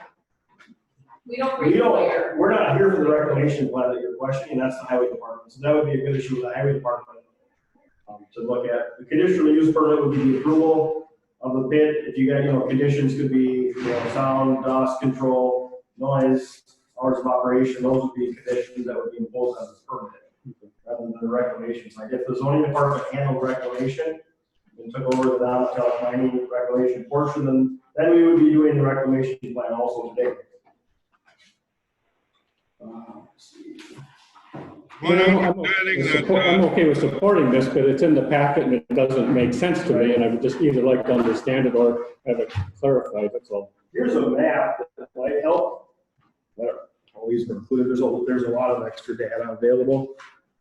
we're not here for the reclamation plan that you're questioning, that's the highway department. So that would be a good issue with the highway department to look at. The conditional use permit would be the approval of the pit. If you got, conditions could be, sound, dust control, noise, hours of operation, those would be conditions that would be imposed on this permit, rather than the reclamation. So if the zoning department handled reclamation and took over the non-metallic mining reclamation portion, then we would be doing the reclamation plan also today. Let's see. My I'm understanding I'm that, okay with supporting this, but it's in the packet and it doesn't make sense to me, and I would just either like to understand it or have it clarified, that's all. Here's a map that might help. Always included, there's a lot of extra data available.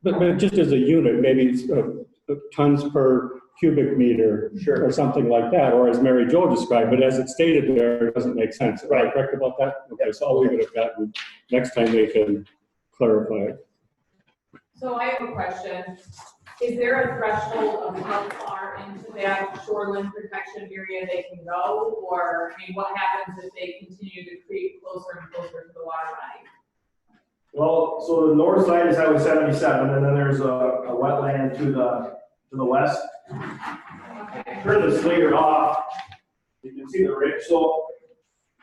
But just as a unit, maybe it's, tons per cubic meter. Sure. Or something like that, or as Mary Jo described, but as it's stated there, it doesn't make sense. Am I Right. correct about that? Okay, so I'll leave it at that, and next time they can clarify it. So I have a question. Is there a threshold of how far into that shoreline protection area they can go? Or, I mean, what happens if they continue to creep closer and closer to the water body? Well, so the north side is Highway 77, and then there's a wetland to the west. Okay. Turn the Slater off, you can see the ridge, so,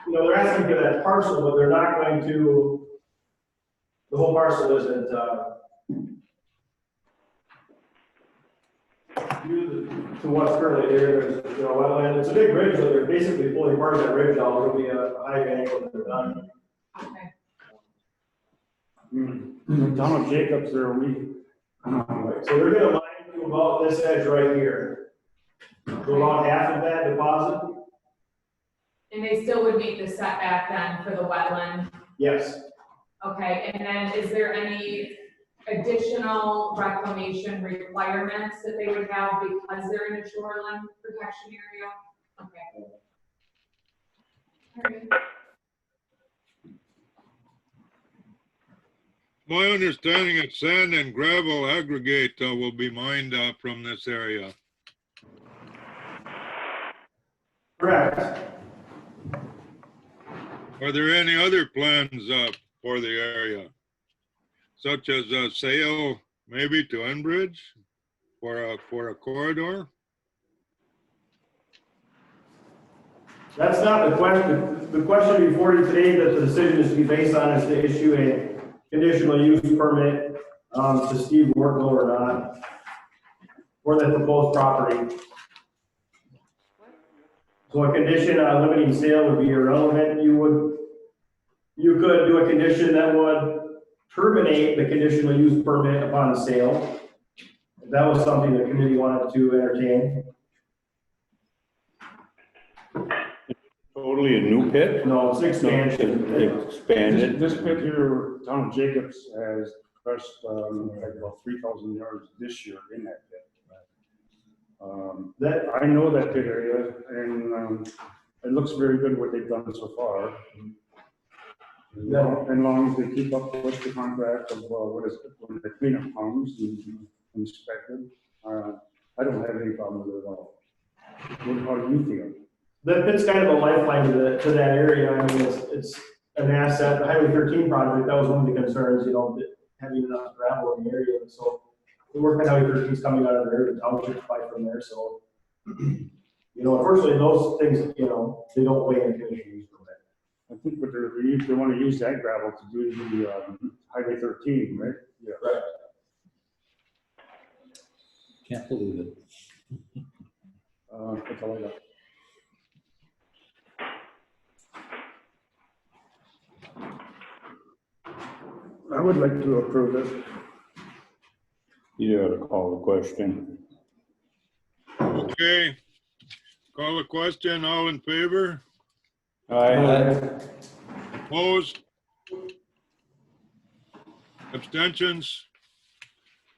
you know, they're asking for that parcel, but they're not going to, the whole parcel isn't, to what's currently there, there's, you know, wetland, it's a big ridge, so they're basically fully part of that ridge, now there'll be a high bank when they're done. Okay. Donald Jacobs there, So they're gonna mine to about this edge right here. So about half of that deposit? And they still would meet the setback then for the wetland? Yes. Okay, and then is there any additional reclamation requirements that they would have because they're in a shoreline protection area? Okay. All right. my understanding is sand and gravel aggregate will be mined from this area. Correct. Are there any other plans for the area? Such as a sale maybe to Enbridge for a corridor? That's not the question. The question before you today that the decision is to be based on is to issue a conditional use permit to Steve Wardlow or not for the proposed property. So a condition on limiting sale would be irrelevant. You could do a condition that would terminate the conditional use permit upon sale. If that was something the committee wanted to entertain. Totally a new pit? No, it's expansion. Expanded? This pit here, Donald Jacobs has crushed, like about 3,000 yards this year in that pit. That, I know that pit area, and it looks very good what they've done so far. Yeah. As long as they keep up with the contract of, what is it, when the cleanup comes and inspected, I don't have any problem with it at all. How do you feel? that pit's kind of a lifeline to that area. I mean, it's an asset. The Highway 13 project, that was one of the concerns, you know, having enough gravel in the area. So the work on Highway 13 is coming out of there, the township fight from there. So, you know, unfortunately, those things, you know, they don't weigh in conditional use permit. I think what they want to use that gravel to do the Highway 13, right? Yeah. Right. Can't believe it. That's all I got. I would like to approve it. You gotta call the question. Okay. Call the question. All in favor? Aye. Opposed? Abstentions?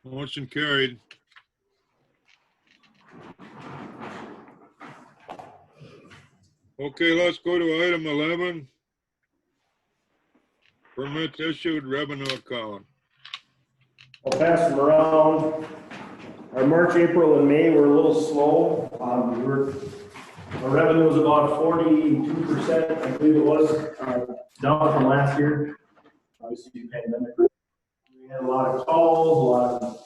Motion carried. Okay, let's go to item 11. Permits issued, revenue account. I'll pass them around. Our March, April, and May were a little slow. Our revenue was about 42%, I believe it was, down from last year. Obviously, the pandemic. We had a lot of calls, a lot of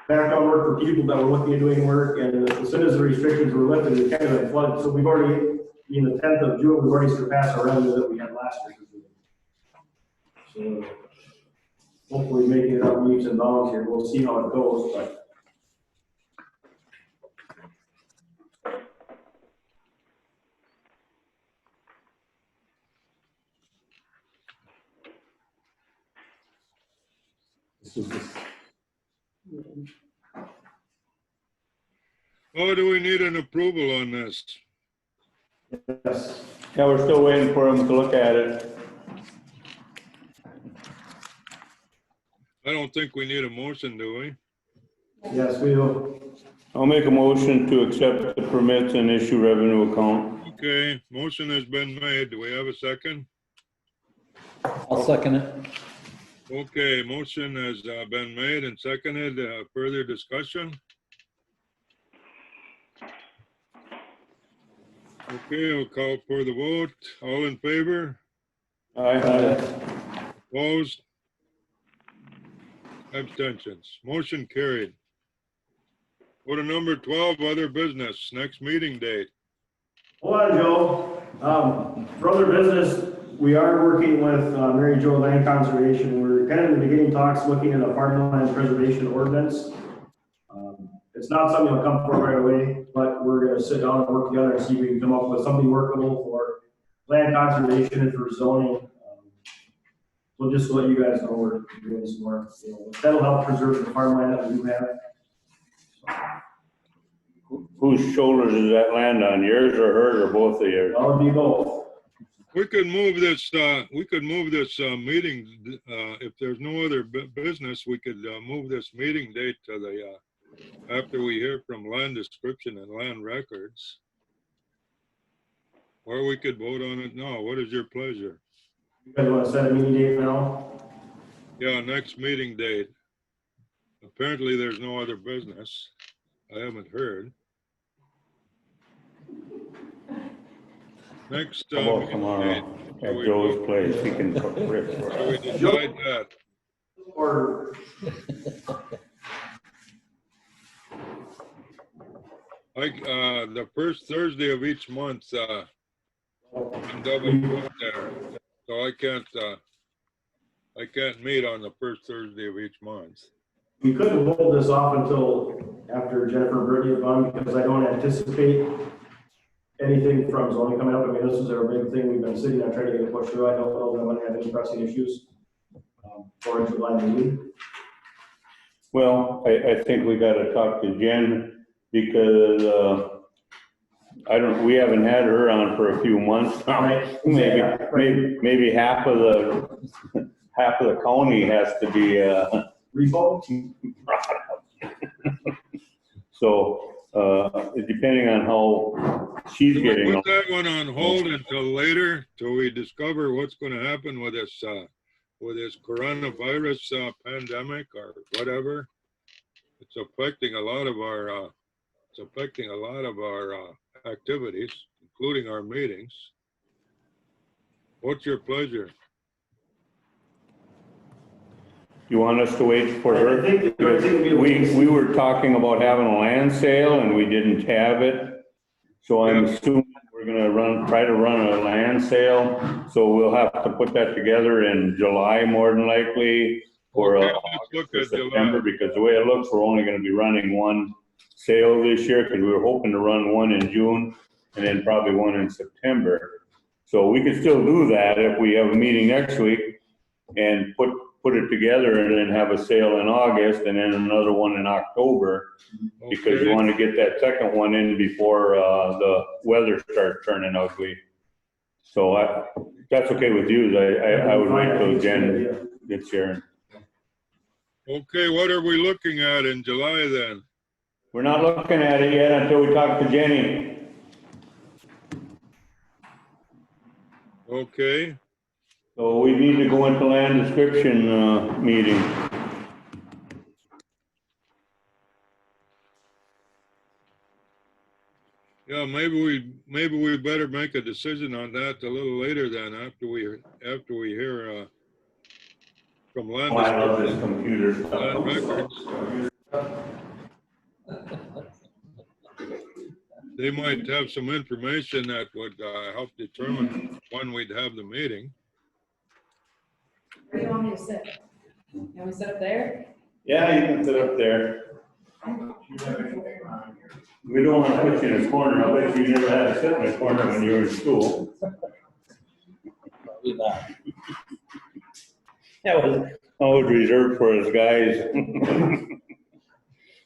background work for people that were looking at doing work, and as soon as the restrictions were lifted, it kind of went flooded. So we've already, in the 10th of June, we've already surpassed our revenue that we had last year. So hopefully making it up leaps and bounds here. We'll see how it goes, but. is just. Oh, do we need an approval on this? Yes. Yeah, we're still waiting for them to look at it. I don't think we need a motion, do we? Yes, we do. I'll make a motion to accept the permits and issue revenue account. Okay, motion has been made. Do we have a second? I'll second it. Okay, motion has been made and seconded. Further discussion? Okay, I'll call for the vote. All in favor? Aye. Opposed? Abstentions. Motion carried. Go to number 12, other business. Next meeting date. Hold on, Joe. For other business, we are working with Mary Jo Land Conservation. We're kind of in the beginning talks, looking at a farmland preservation ordinance. It's not something that'll come forward right away, but we're gonna sit down and work together and see if we can come up with something workable for land conservation and for zoning. So just to let you guys know, we're doing some work. That'll help preserve the farmland that we do have. Whose shoulders does that land on? Yours or hers or both of yours? That'll be both. We could move this, meeting, if there's no other business, we could move this meeting date to the, after we hear from land description and land records. Or we could vote on it now. What is your pleasure? You guys want to set a meeting date now? Yeah, next meeting date. Apparently, there's no other business. I haven't heard. Next, How about tomorrow at Joe's place? He can cook ribs. so we decide that. Or Like, the first Thursday of each month, I'm double booked there. So I can't meet on the first Thursday of each month. we couldn't hold this off until after Jennifer and Brittany are gone because I don't anticipate anything from zoning coming up. I mean, this is our big thing. We've been sitting there trying to get it pushed through. I don't know if I'm going to have any pressing issues for July meeting. Well, I think we gotta talk to Jen because, we haven't had her on for a few months now. Right. Maybe half of the county has to be, Refund? So, depending on how she's Can getting. we put that one on hold until later, till we discover what's gonna happen with this coronavirus pandemic or whatever? It's affecting a lot of our, activities, including our meetings. What's your pleasure? You want us to wait for her? I think the right thing would be- We were talking about having a land sale and we didn't have it. So I'm assuming we're gonna try to run a land sale. So we'll have to put that together in July more than likely, or Okay, let's look at September, July. because the way it looks, we're only gonna be running one sale this year, because we were hoping to run one in June and then probably one in September. So we could still do that if we have a meeting next week and put it together and then have a sale in August and then another one in October, because you Okay. want to get that second one in before the weather starts turning ugly. So that's okay with you. I would wait till Jen gets here. Okay, what are we looking at in July then? We're not looking at it yet until we talk to Jenny. Okay, So we need to go into land description meeting. yeah, maybe we better make a decision on that a little later then, after we hear from land. Oh, I love this computer Land stuff. records. They might have some information that would help determine when we'd have the meeting. Where do you want me to sit? You want me to sit up there? Yeah, you can sit up there. We don't want to put you in a corner. I bet you never had to sit in a corner when you were in school. Probably not. That always reserved for his guys.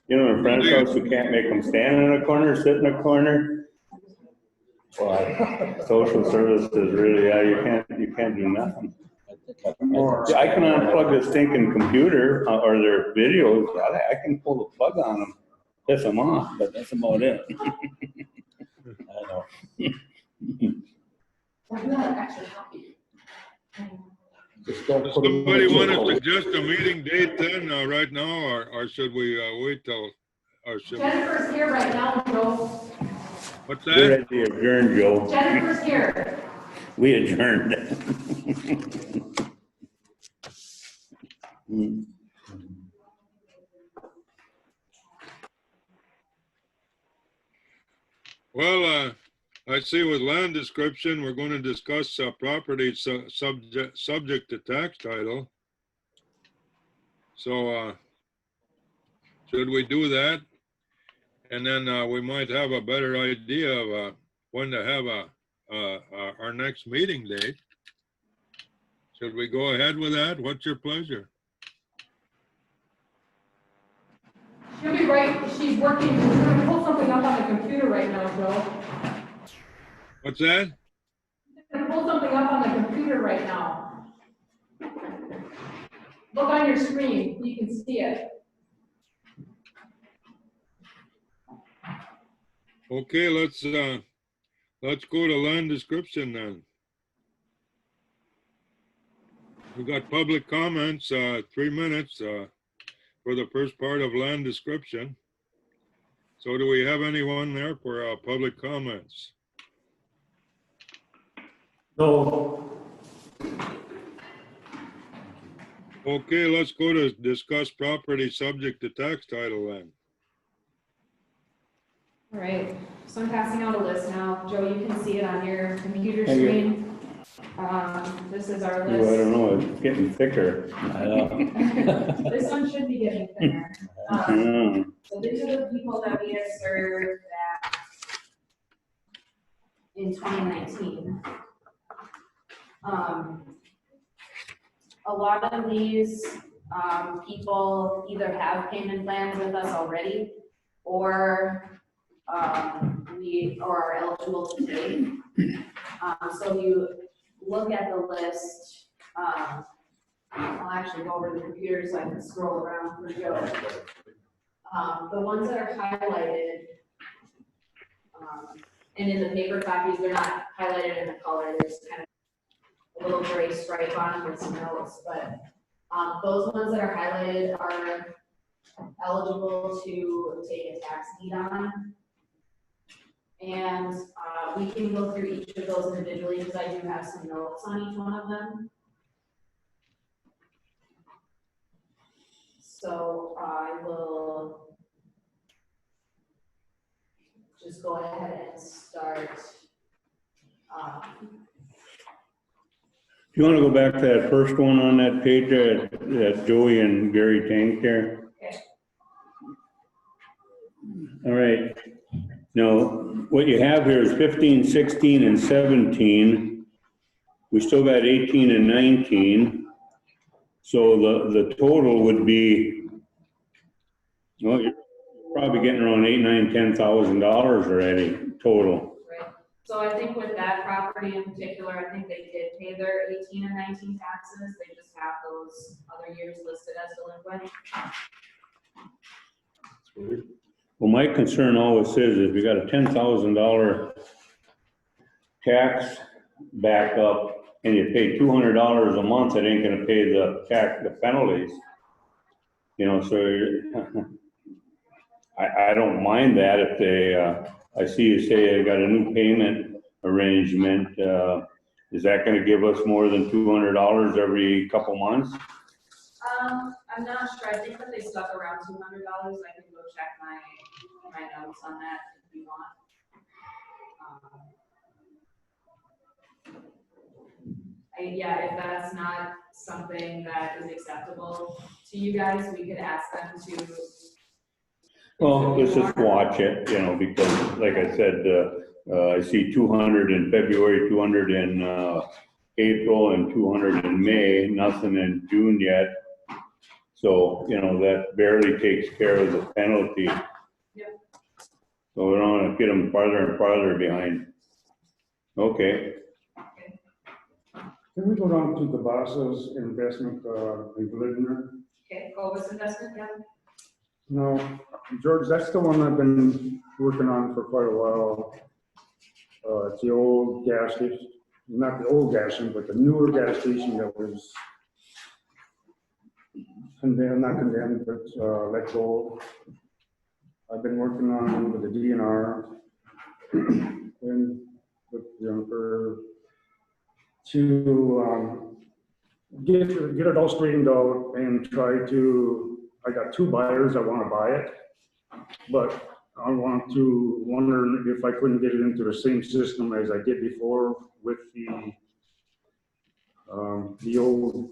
You know, in friend's house, you can't make them stand in a corner, sit in a corner. Well, social services, really, yeah, you can't do nothing. I can unplug the stinking computer or their videos, I can pull the plug on them, piss them off, but that's about it. I know. Well, you have an extra copy. Just don't Does put 'em in somebody the want to children. suggest a meeting date then, right now, or should we wait till, or should, Jennifer's here right now, Joe. what's We're that? ready to adjourn, Joe. Jennifer's here. We adjourned. Well, I see with land description, we're going to discuss property subject to tax title. So, should we do that? And then we might have a better idea of when to have our next meeting date. Should we go ahead with that? What's your pleasure? She'll be right, she's working, she's gonna pull something up on the computer right now, Joe. What's that? She's gonna pull something up on the computer right now. Look on your screen, you can see it. Okay, let's go to land description then. We got public comments, 3 minutes for the first part of land description. So do we have anyone there for public comments? No, Okay, let's go to discuss property subject to tax title then. All right, so I'm passing out a list now. Joe, you can see it on your computer Thank you. screen. This is our Ooh, I list. don't know, it's getting thicker. I know. This one should be getting thinner. Mm. So these are the people that we have served back in 2019. A lot of these, people either have payment plans with us already, or, we are eligible to pay. So you look at the list, I'll actually go over to the computer so I can scroll around for Joe. The ones that are highlighted, and in the paper copies, they're not highlighted in the color, there's kind of a little gray stripe on them with some notes, but, those ones that are highlighted are eligible to take a tax deed on. And, we can go through each of those individually, because I do have some notes on each one of them. So I will just go ahead and start. Do you want to go back to that first one on that page, that Joey and Gary tanked there? Okay. All right. Now, what you have here is 15, 16, and 17. We still got 18 and 19. So the total would be, well, you're probably getting around $8,000, $9,000, $10,000 already total. Right, so I think with that property in particular, I think they did pay their 18 and 19 taxes, they just have those other years listed as delinquent. Well, my concern always is if you got a $10,000 tax backup and you pay $200 a month, it ain't gonna pay the penalties. You know, so I don't mind that if they, I see you say they got a new payment arrangement. Is that gonna give us more than $200 every couple months? I'm not sure, I think that they stuck around $200, I can go check my notes on that if you want. Yeah, if that's not something that is acceptable to you guys, we could ask them to. Well, let's just watch it, you know, because like I said, I see 200 in February, 200 in April, and 200 in May, nothing in June yet. So, you know, that barely takes care of the penalty. Yep. So we don't want to get them farther and farther behind. Okay, Can we go down to the Basa's investment, in Glidner? Okay, Cobus Investment, yeah. No, George, that's the one I've been working on for quite a while. It's the old gas station, not the old gas station, but the newer gas station that was condemned, not condemned, but, let go. I've been working on with the DNR and with Jennifer to, get it all straightened out and try to, I got 2 buyers that want to buy it, but I wonder if I couldn't get it into the same system as I did before with the old,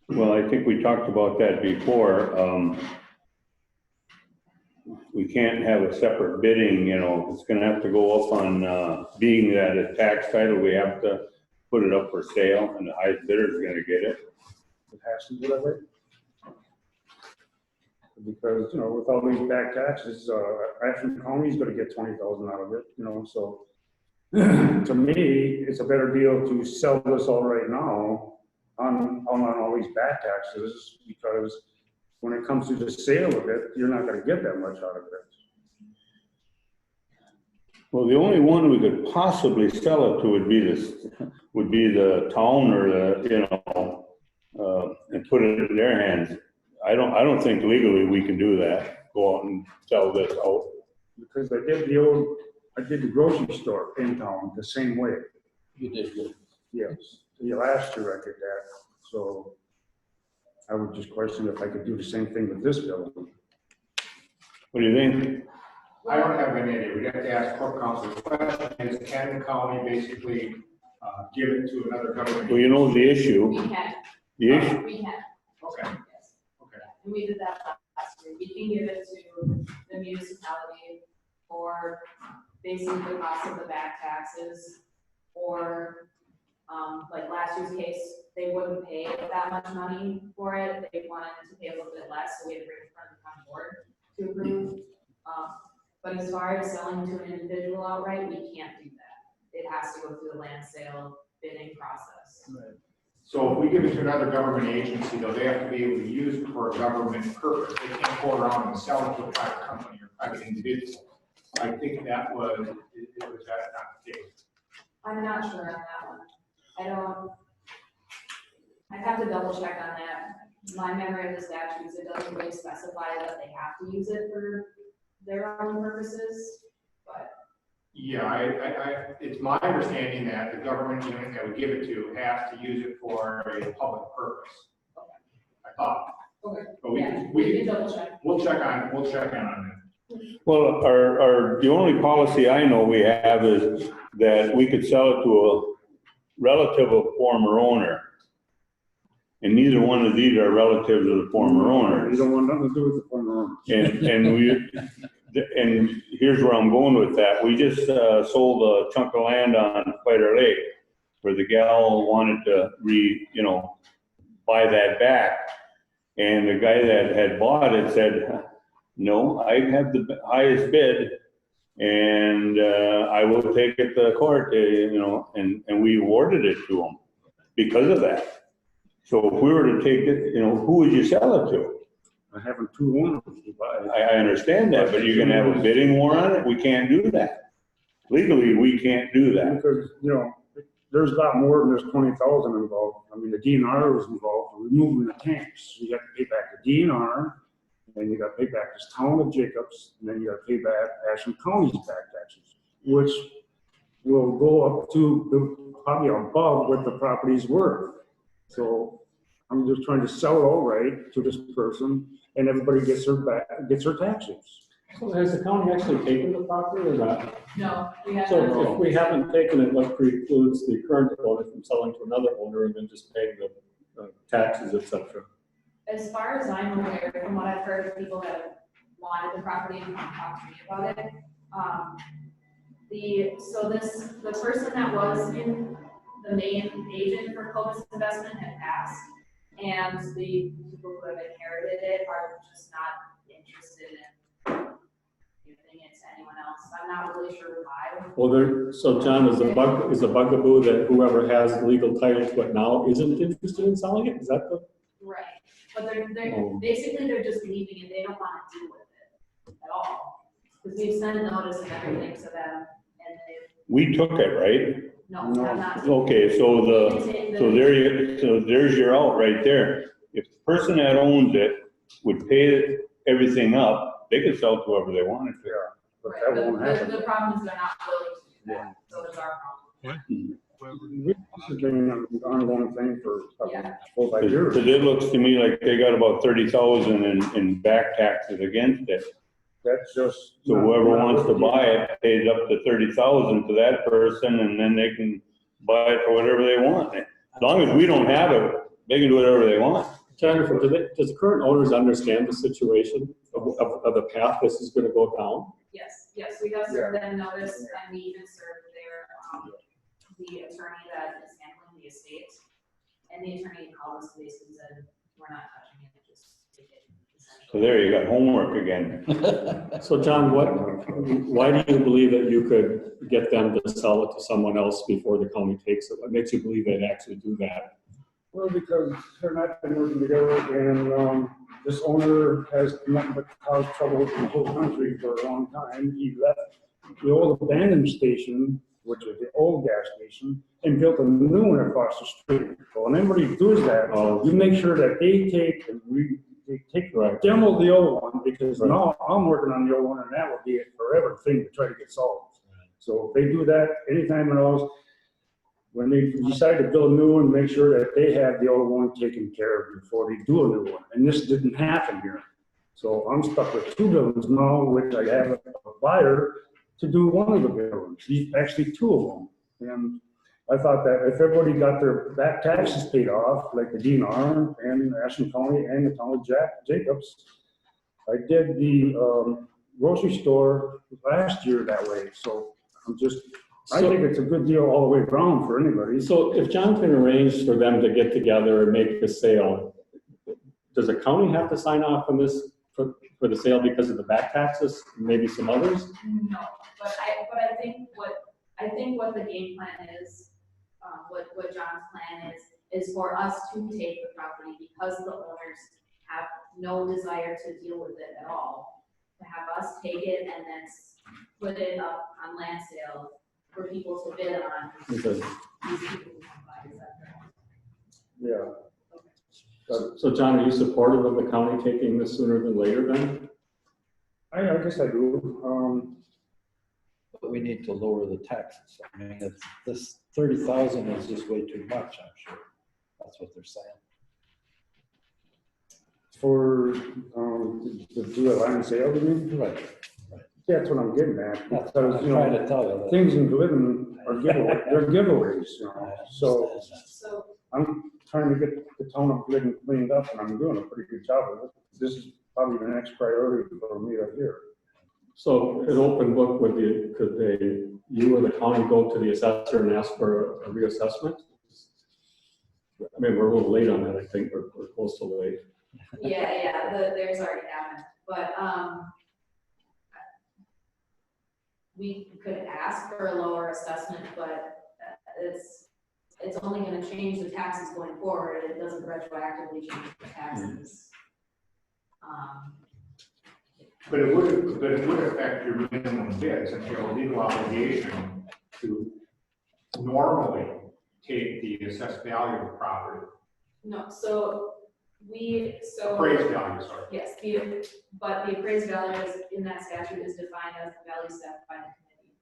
well, I think we talked about that before. We can't have a separate bidding, you know, it's gonna have to go up on, being that a tax title, we have to put it up for sale, and the highest bidder is gonna get it. it has to be that way. Because, you know, with all these back taxes, Ashland County's gonna get 20,000 out of it, you know, so to me, it's a better deal to sell this all right now on all these back taxes, because when it comes to the sale of it, you're not gonna get that much out of it. Well, the only one we could possibly sell it to would be the town or the, you know, and put it in their hands. I don't think legally we can do that, go out and sell this out. Because I did the grocery store in town the same way. You did good. Yes, the last year I did that, so I would just question if I could do the same thing with this building. What do you think? I don't have any idea. We'd have to ask court counsel. The question is, can the county basically give it to another government? Well, you know the issue. We can, The issue, we can, Okay, yes. okay. And we did that last year. We can give it to the municipality for basically the cost of the back taxes, or, like last year's case, they wouldn't pay that much money for it. They wanted to pay a little bit less, so we had to bring it in front of the county board to approve. But as far as selling to an individual outright, we can't do that. It has to go through the land sale bidding process. So if we give it to another government agency, though, they have to be able to use it for a government purpose. They can't go around and sell it to a private company or private individual. I think that was not the case. I'm not sure on that one. I'd have to double check on that. My memory of the statutes, it doesn't really specify that they have to use it for their own purposes, but. Yeah, it's my understanding that the government unit that we give it to has to use it for a public purpose. I thought. Okay. But Yeah, we can double check. We'll check on that. well, the only policy I know we have is that we could sell it to a relative of former owner. And neither one of these are relatives of the former owners. You don't want nothing to do with the former owner. And here's where I'm going with that. We just sold a chunk of land on Spider Lake where the gal wanted to buy that back. And the guy that had bought it said, no, I have the highest bid and I will take it to court, and we awarded it to him because of that. So if we were to take it, who would you sell it to? I having 2 owners to buy it. I understand that, but you're gonna have a bidding war on it? We can't do that. Legally, we can't do that. Because, there's a lot more than there's 20,000 involved. I mean, the DNR was involved in removing the tanks. You have to pay back the DNR, and you got to pay back this town of Jacobs, and then you got to pay back Ashland County's back taxes, which will go up to probably above what the property's worth. So I'm just trying to sell it all right to this person, and everybody gets their taxes. So has the county actually taken the property or not? No, we have. So if we haven't taken it, what precludes the current owner from selling to another owner and then just paying the taxes, et cetera? As far as I'm aware, from what I've heard of people that have wanted the property and talked to me about it, the person that was in the main agent for Cobus Investment had passed, And the people who have inherited it are just not interested in giving it to anyone else. I'm not really sure why. Well, so John, is a bugaboo that whoever has legal title to it now isn't interested in selling it? Is that the? Right, but they're Oh. basically, they're just leaving and they don't want to deal with it at all. Because we've sent notice and everything to them, and We took it, right? no, have not. Okay, so there's your out right there. If the person that owns it would pay everything up, they could sell to whoever they wanted to. But Right, that won't happen. the problem is they're not willing to do that, so it's our problem. This has been an ongoing thing for Yeah. 4 or 5 years. Because it looks to me like they got about 30,000 in back taxes against it. That's just. So whoever wants to buy it pays up to 30,000 to that person, and then they can buy it for whatever they want. As long as we don't have it, they can do whatever they want. Jennifer, does the current owners understand the situation of the path this is gonna go down? Yes, we have served them notice, and we even served the attorney that is handling the estate. And the attorney called us basically and said, we're not touching it, just take it. So there you got homework again. So John, why do you believe that you could get them to sell it to someone else before the county takes it? What makes you believe they'd actually do that? Well, because they're not been working together, and this owner has nothing but caused trouble in the whole country for a long time. He left the old abandoned station, which was the old gas station, and built a new one across the street. So when anybody does that, you make sure that they demo the old one, because now I'm working on the old one, and that will be a forever thing to try to get solved. So if they do that anytime else, when they decide to build a new one, make sure that they have the old one taken care of before they do a new one. And this didn't happen here. So I'm stuck with 2 buildings now, which I have a buyer to do one of the buildings, actually 2 of them. And I thought that if everybody got their back taxes paid off, like the DNR and Ashland County and the town of Jacobs, I did the grocery store last year that way. So I think it's a good deal all the way around for anybody. So if John can arrange for them to get together and make a sale, does the county have to sign off on this for the sale because of the back taxes, maybe some others? No, but I think what the game plan is, what John's plan is for us to take the property because the owners have no desire to deal with it at all. To have us take it and then put it up on land sale for people to bid on. Okay. These people who come by, is that correct? Yeah. So John, are you supportive of the county taking this sooner than later then? I guess I do. But we need to lower the taxes. I mean, this 30,000 is just way too much, I'm sure. That's what they're saying. For, to do a land sale, you mean? Right. That's what I'm getting at, That's what because, I'm you trying know, to tell you. That. things in Glidden are giveaways, they're giveaways, you I know. understand So that. So, I'm trying to get the town of Glidden cleaned up, and I'm doing a pretty good job of it. This is probably the next priority for me up here. So an open book, could you or the county go to the assessor and ask for a reassessment? I mean, we're a little late on that, I think, we're close to late. theirs already happened, but, we could ask for a lower assessment, but it's only gonna change the taxes going forward, it doesn't retroactively change the taxes. But it would affect your minimum bid, since you have a legal obligation to normally take the assessed value of the property, No, so appraised value, sorry. yes, but the appraised value is, in that statute, is defined as the value set by the committee.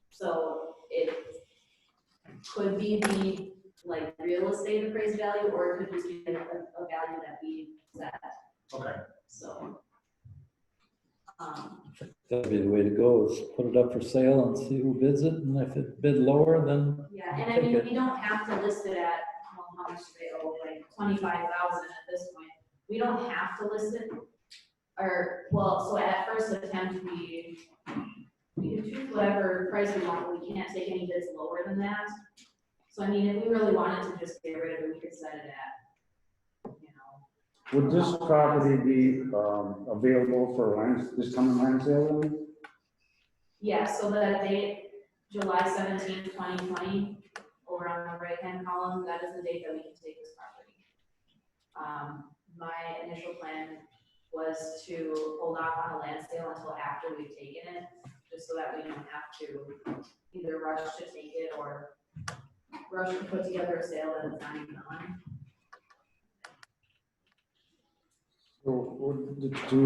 So it could be the, like, real estate appraised value, or it could just be a value that we set, Okay. so. That'd be the way to go, is put it up for sale and see who bids it, and if it bid lower, then. Yeah, and I mean, we don't have to list it at, well, how much do they owe, like 25,000 at this point. We don't have to list it, or, well, so at first attempt, we can choose whatever price we want, but we can't take any bids lower than that. So I mean, if we really wanted to just get rid of it, we could set it at Would this property be, available for this coming land sale then? Yeah, so the date, July 17th, 2020, over on the right-hand column, that is the date that we can take this property. My initial plan was to hold off on a land sale until after we've taken it, just so that we don't have to either rush to take it or rush to put together a sale that it's not even on. So to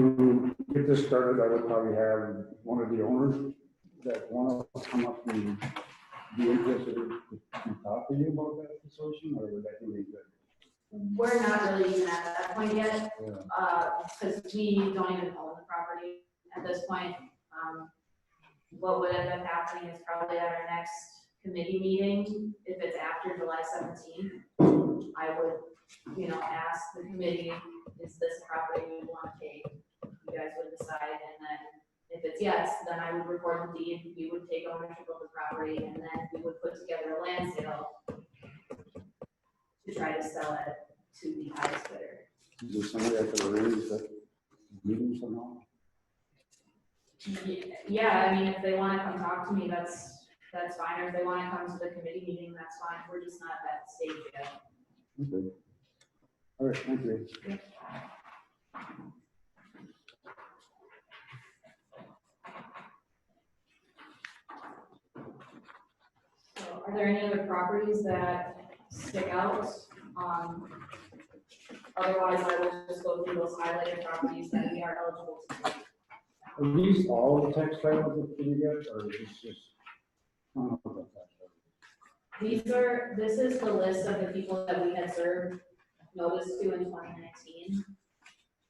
get this started, I would probably have one of the owners that want to come up and be interested to talk to you about that situation, or would that be good? We're not really even at that point yet, Yeah. because we don't even own the property at this point. What would end up happening is probably at our next committee meeting, if it's after July 17th, I would, ask the committee, is this a property we want to take? You guys would decide, and then if it's yes, then I would record the deed, we would take ownership of the property, and then we would put together a land sale to try to sell it to the highest bidder. Is there somebody that could arrange that meeting somehow? Yeah, I mean, if they want to come talk to me, that's fine, or if they want to come to the committee meeting, that's fine, we're just not at that stage yet. Okay. All right, thank you. So are there any other properties that stick out? Otherwise, I will just go through those highlighted properties that we are eligible to take. Are these all the tax titles that you get, or is this just? Oh, okay, tax titles. This is the list of the people that we had served notice to in 2019.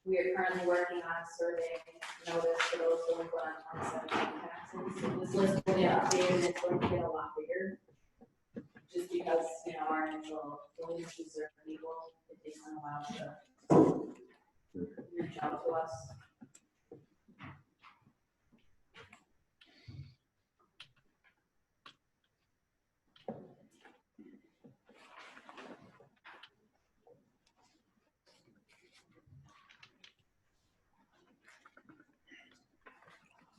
We are currently working on serving notice for those delinquent on 2017 taxes. So this list will get updated and it's going to get a lot bigger. Just because, our initial delinquency serve people, it takes them a while to reach out to us.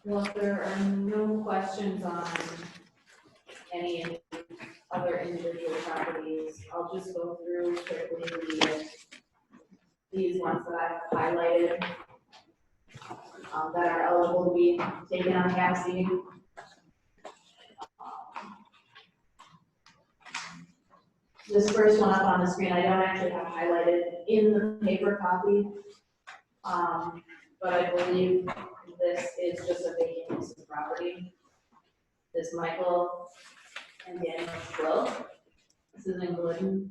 Well, if there are no questions on any other individual properties, I'll just go through quickly these ones that I've highlighted that are eligible to be taken on tax deed. This first one up on the screen, I don't actually have highlighted in the paper copy, but I believe this is just a vacant piece of property. This Michael and Daniel Schlo. This is in Glidden,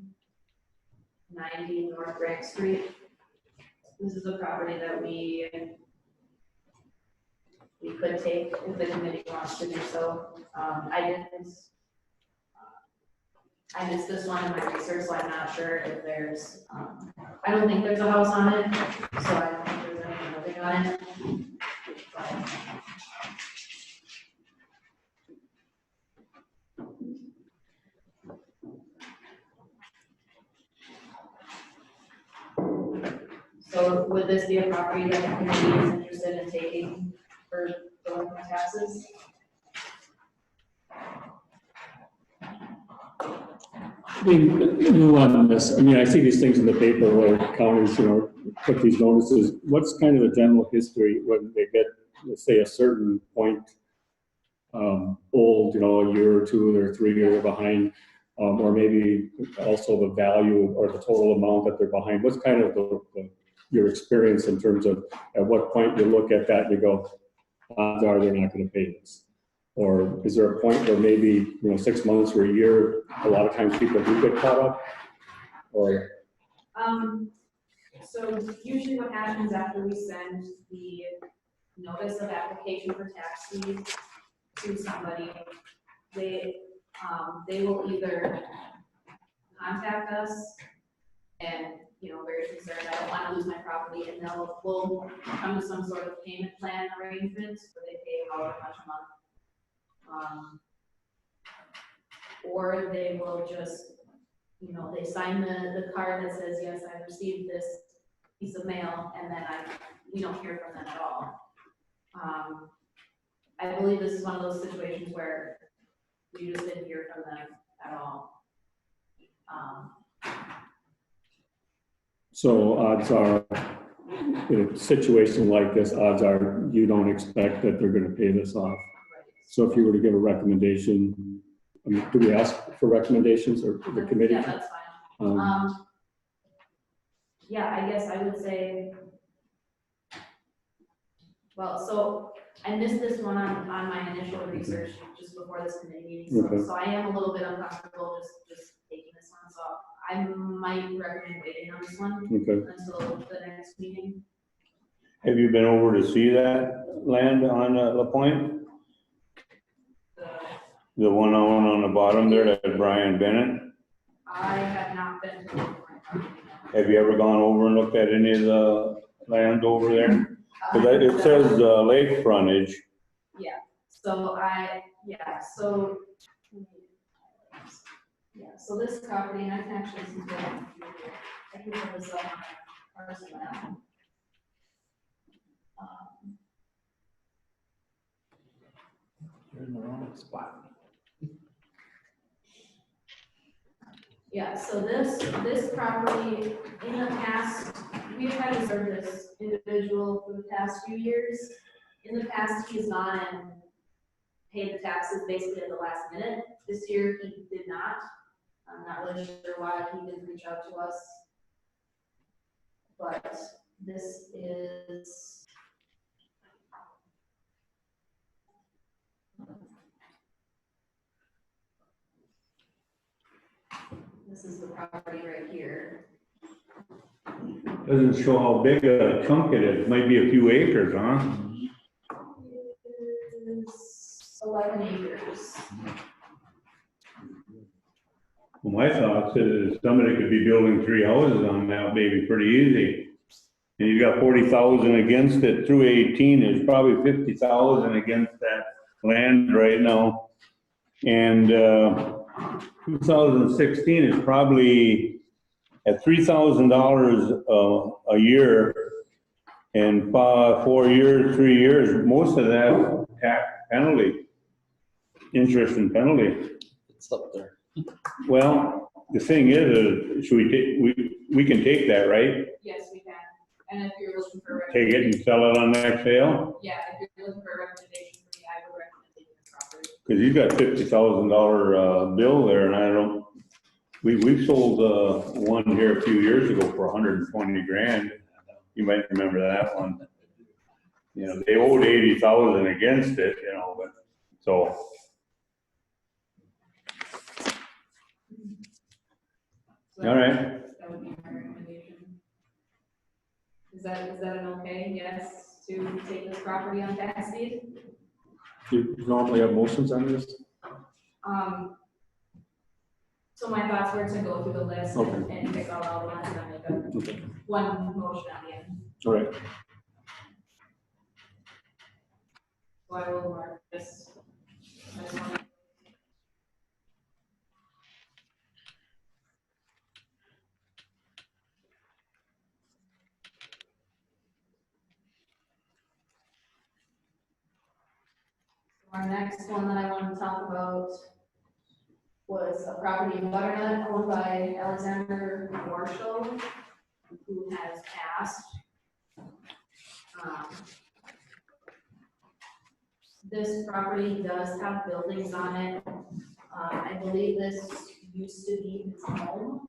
90 North Rank Street. This is a property that we could take if the committee wants to do so. I missed this one in my research, so I'm not sure if there's, I don't think there's a house on it, so I don't think there's anything living on it. So would this be a property that the committee is interested in taking for delinquent taxes? I mean, on this, I see these things in the paper where counties, put these notices. What's kind of the general history when they get, let's say, a certain point old, a year or two or 3 years behind, or maybe also the value or the total amount that they're behind? What's kind of your experience in terms of at what point you look at that and you go, odds are they're not going to pay this? Or is there a point where maybe, 6 months or a year, a lot of times people do get caught up? Or So usually what happens after we send the notice of application for tax deed to somebody, they will either contact us and, very concerned, I don't want to lose my property, and we'll come to some sort of payment plan arrangement where they pay however much a month. Or they will just, they sign the card that says, yes, I received this, piece of mail, and then we don't hear from them at all. I believe this is one of those situations where we just didn't hear from them at all. So odds are, in a situation like this, odds are you don't expect that they're gonna pay this off. So if you were to give a recommendation, I mean, do we ask for recommendations or the committee? Yeah, that's fine. Yeah, I guess I would say, well, so I missed this one on my initial research just before this committee meeting, Okay. so I am a little bit uncomfortable just taking this one, so I might recommend waiting on this one Okay. until the next meeting. Have you been over to see that land on La Pointe? The one on the bottom there, that Brian Bennett? I have not been to the point. Have you ever gone over and looked at any of the land over there? Because it says lake frontage. Yeah, so this property, and I can actually see that. I can put this up on my parcel map. You're in the wrong spot. Yeah, so this property, in the past, we've had to serve this individual for the past few years. In the past, he's gone and paid the taxes basically at the last minute. This year, he did not. I'm not really sure why he didn't reach out to us. But this is. This is the property right here. Doesn't show how big a chunk it is. Might be a few acres, huh? It is 11 acres. Well, my thoughts is somebody could be building 3 houses on that baby pretty easy. And you got 40,000 against it through 18, there's probably 50,000 against that land right now. And 2016 is probably at $3,000 a year. And 4 years, 3 years, most of that tax penalty, interest and penalty. It's up there. Well, the thing is, should we take, we can take that, right? Yes, we can. And if you're looking for a Take it and sell it on next sale? yeah, if you're looking for a recommendation from me, I would recommend taking the property. Cause he's got $50,000 bill there, and I don't, we sold one here a few years ago for 120 grand. You might remember that one. You know, they owed 80,000 against it, you know, but, so. So All right. That would be my recommendation. Is that an okay, yes, to take this property on tax deed? Do you normally have motions on this? So my thoughts were to go through the list Okay. and pick out all the ones and then make Okay. one motion at the end. All right. So I will mark this. I just want to- Our next one that I want to talk about was a property in Butternut owned by Alexander Marshall, who has passed. This property does have buildings on it. I believe this used to be his home.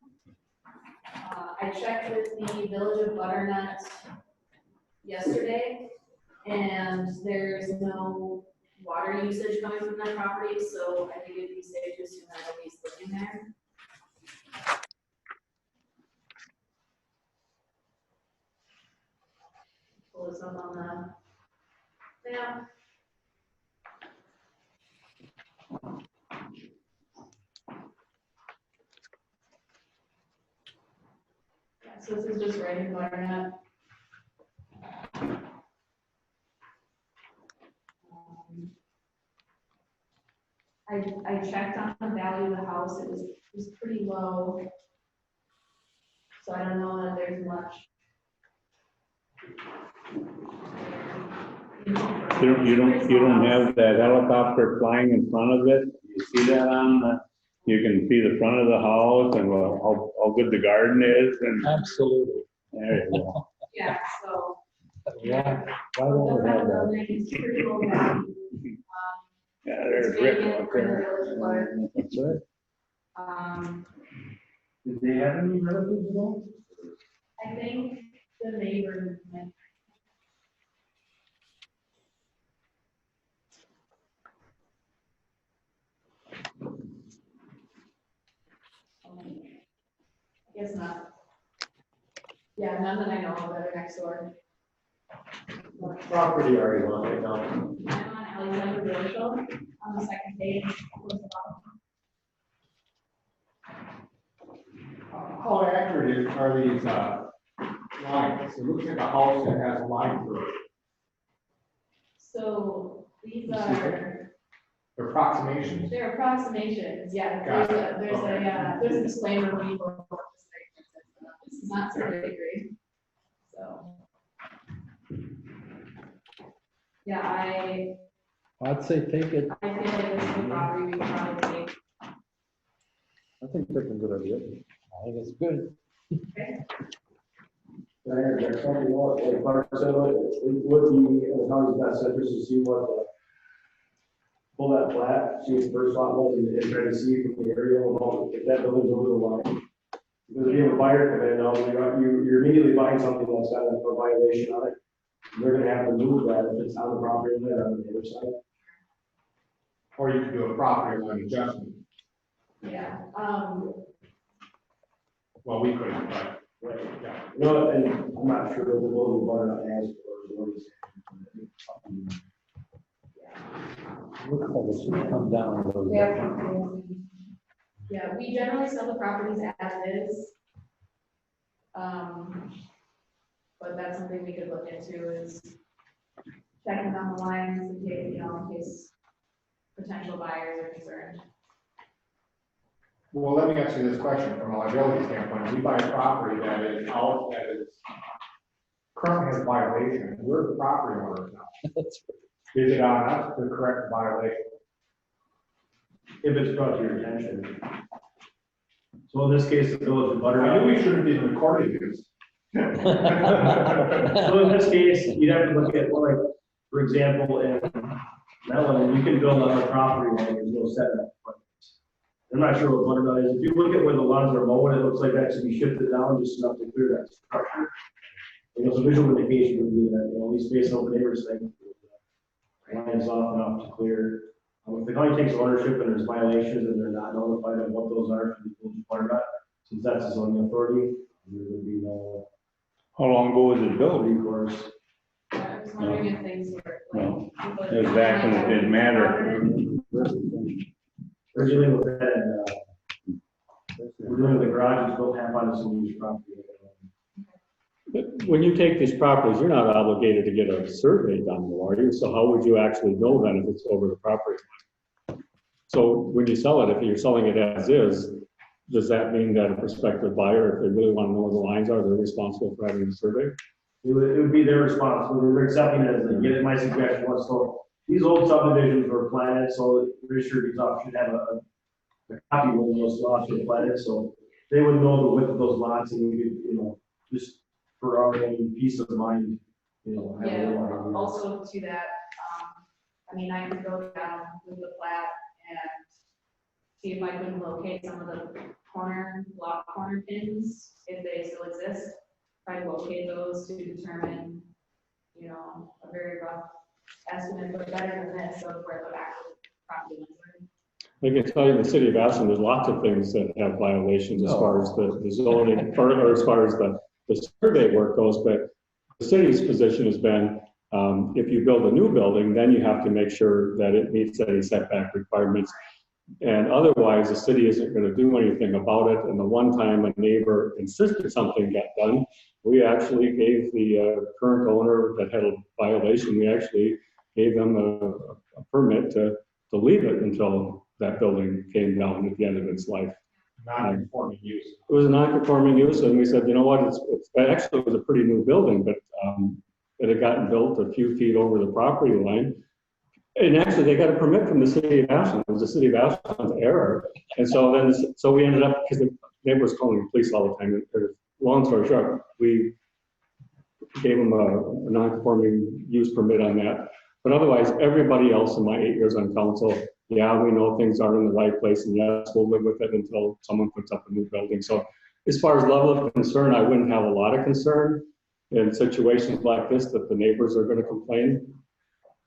I checked with the Village of Butternut yesterday, and there's no water usage coming from that property, so I think it'd be safe to assume that nobody's living there. Pull this up on the map. Yeah, so this is just right in Butternut. I checked on the value of the house, it was pretty low. So I don't know that there's much You don't have that helicopter flying in front of it? You see that on the, you can see the front of the house and how good the garden is and Absolutely. there you go. Yeah, so. Yeah, why don't we have that? It's pretty low value. Yeah, there's Rick out For the there. village park. That's right. Did they have any relatives at all? I think the neighbor might. Guess not. Yeah, none that I know of that are next door. Property are you on right now? I'm on Alexander Rochelle on the second page. How accurate are these, lines? It looks like a house that has a line through it. So these are, They're approximations. they're approximations, yeah. Got There's a disclaimer when you go. This is not survey degree. So. Yeah, I'd say take it. I feel like this is a property we could probably take. I think that's a good idea. I think it's good. There, there's something more, like Clark said, it would be in the county's best interest to see what pull that flat, see what the first lot was, and try to see from the aerial about if that building's over the line. Because if you have a buyer come in, now, you're immediately buying something that's got a violation on it. They're gonna have to move that if it's on the property line or on the other side. Or you could do a property line adjustment. Yeah, Well, we couldn't, but, yeah. You know, and I'm not sure if the building bought it as or what is. Looks like it should come down a little bit. yeah, we generally sell the properties as is. But that's something we could look into is checking down the lines in case, in case potential buyers are concerned. Well, let me ask you this question from a liability standpoint. We buy a property that is out, that is currently has violation. We're the property owners now. That's Is it on us to correct the violation? If it's brought to your attention. So in this case, the village of I Butternut. knew we shouldn't be recording this. So in this case, you'd have to look at, well, like, for example, in Mellon, you can build on the property line, there's no setback. I'm not sure what Butternut is. If you look at where the lawns are mowing, it looks like that should be shifted down just enough to clear that structure. So visual indication would be that, at least based on the neighbors thing, lines off enough to clear. If the county takes ownership and there's violations and they're not notified of what those are, from the village of Butternut, since that's a zoning authority, there would be no How long ago was it built? recourse. I was wondering if things were No. like. It was back when it didn't matter. We're dealing with that, and, we're doing the garage, it's built half on the city's property. But when you take these properties, you're not obligated to get a survey done, though, are you? So how would you actually know then if it's over the property line? So when you sell it, if you're selling it as is, does that mean that a prospective buyer, if they really want to know where the lines are, they're responsible for having a survey? It would be their responsibility, they're accepting it as they get it. My suggestion was, so these old subdivisions were platted, so the registered office should have a copy when those lots were platted, so they would know the width of those lots, and we could, just for our own peace of mind, have a Yeah, little idea. also to that, I could go down with the plat and see if I can locate some of the block corner pins, if they still exist. Try to locate those to determine, a very rough estimate, but better than this of where the actual property lines are. I can tell you in the city of Aspen, there's lots of things that have violations as far as the zoning, or as far as the survey work goes, but the city's position has been, if you build a new building, then you have to make sure that it meets any setback requirements. And otherwise, the city isn't going to do anything about it. And the one time a neighbor insisted something got done, we actually gave the current owner that had a violation, we actually gave them a permit to leave it until that building came down at the end of its life. Non-conforming use. It was a non-conforming use, and we said, you know what, actually, it was a pretty new building, but it had gotten built a few feet over the property line. And actually, they got a permit from the city of Ashland. It was the city of Ashland's error. And so we ended up, because the neighbor was calling the police all the time. Long story short, we gave them a non-conforming use permit on that. But otherwise, everybody else in my 8 years on council, yeah, we know things aren't in the right place, and yes, we'll live with it until someone puts up a new building. So as far as level of concern, I wouldn't have a lot of concern in situations like this that the neighbors are going to complain,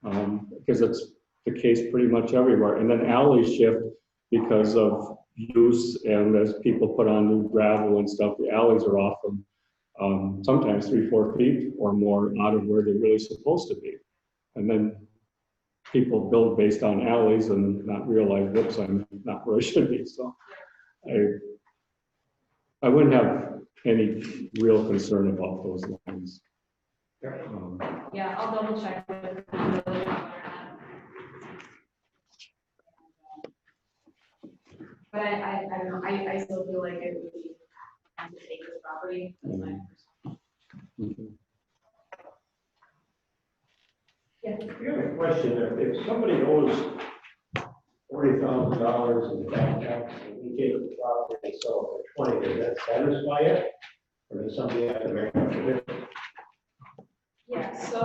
because it's the case pretty much everywhere. And then alleys shift because of use, and as people put on new gravel and stuff, the alleys are often sometimes 3-4 feet or more out of where they're really supposed to be. And then people build based on alleys and not realize, whoops, I'm not where I should be. So I wouldn't have any real concern about those lines. Yeah, I'll double check with the village on that. But I don't know, I still feel like it would be time to take this property. That's my personal. Yeah. You have a question, if somebody owes $40,000 in back tax and we take the property and sell it for 20, does that satisfy it? Or does somebody have to make up for it? Yeah, so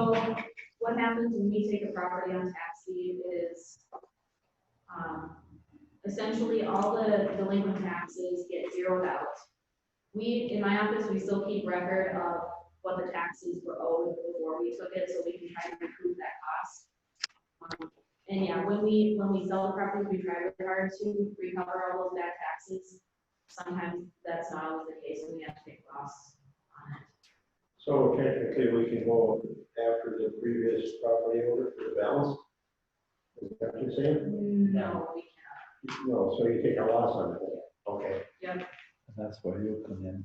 what happens when we take a property on tax deed is, essentially all the delinquent taxes get zeroed out. We, in my office, we still keep record of what the taxes were owed before we took it, so we can try to recoup that cost. And yeah, when we sell the property, we try really hard to recover all those back taxes. Sometimes that's not always the case, and we have to take loss on it. So technically, we can go after the previous property owner for the balance? Is that what you're saying? No, we No, so you take a loss on it. Okay. can't. Yep. That's where you'll come in.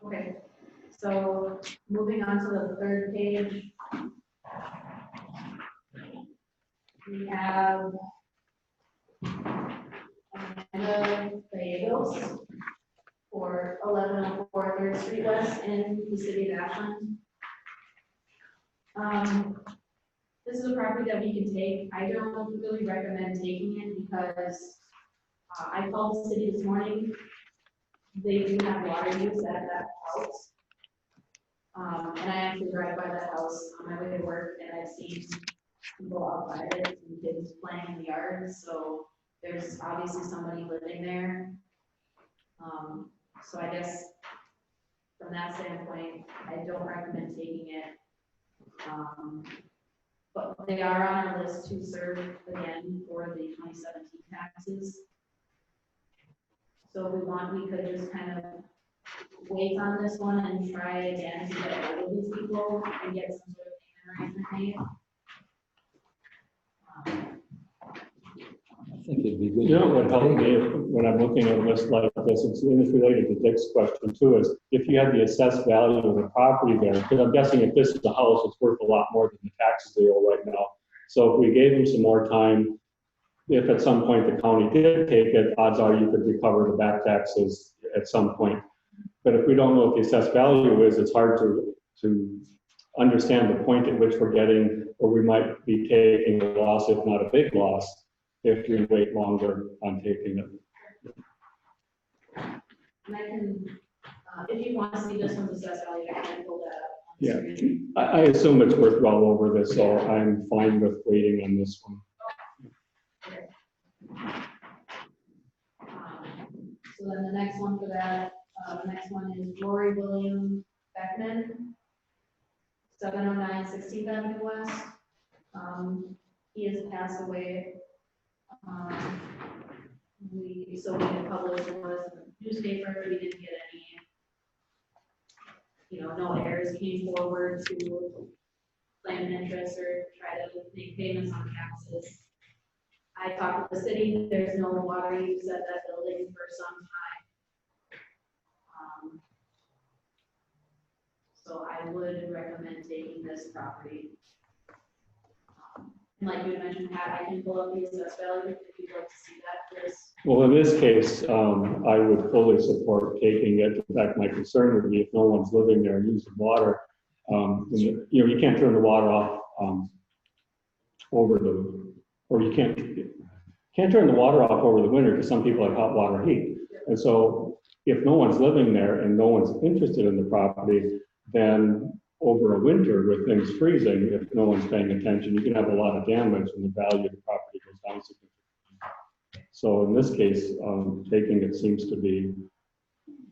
Okay, so moving on to the third page. We have Amanda Gallegos for 1104 3rd Street West in the city of Ashland. This is a property that we can take. I don't really recommend taking it because I called the city this morning. They do have water use at that house. And I actually drive by that house on my way to work, and I've seen people outside it and kids playing in the yard, so there's obviously somebody living there. So I guess from that standpoint, I don't recommend taking it. But they are on our list to serve again for the 2017 taxes. So if we want, we could just kind of wait on this one and try again to get hold of these people and get some sort of payment arrangement made. I think it'd be good. You know what would help me when I'm looking at a list like this, it's related to Dick's question too, is if you had the assessed value of the property there, because I'm guessing if this is a house, it's worth a lot more than the taxes they owe right now. So if we gave them some more time, if at some point the county did take it, odds are you could recover the back taxes at some point. But if we don't know what the assessed value is, it's hard to understand the point at which we're getting, or we might be taking a loss, if not a big loss, if we wait longer on taking it. And I can, if you want to see this one's assessed value, I can pull that up. Yeah, I assume it's worth well over this, so I'm fine with waiting on this one. So then the next one for that, the next one is Rory William Beckman, 709 16th Avenue West. He has passed away. So we had published it was in the newspaper, we didn't get any, no heirs came forward to claim interest or try to make payments on taxes. I talked with the city, there's no water use at that building for some time. So I would recommend taking this property. And like you had mentioned, Pat, I can pull up the assessed value if you'd like to see that. There's Well, in this case, I would fully support taking it. In fact, my concern would be if no one's living there and using water, you know, you can't turn the water off over the, or you can't turn the water off over the winter because some people have hot water heat. And so if no one's living there and no one's interested in the property, then over a winter with things freezing, if no one's paying attention, you can have a lot of damage and the value of the property goes down significantly. So in this case, taking it seems to be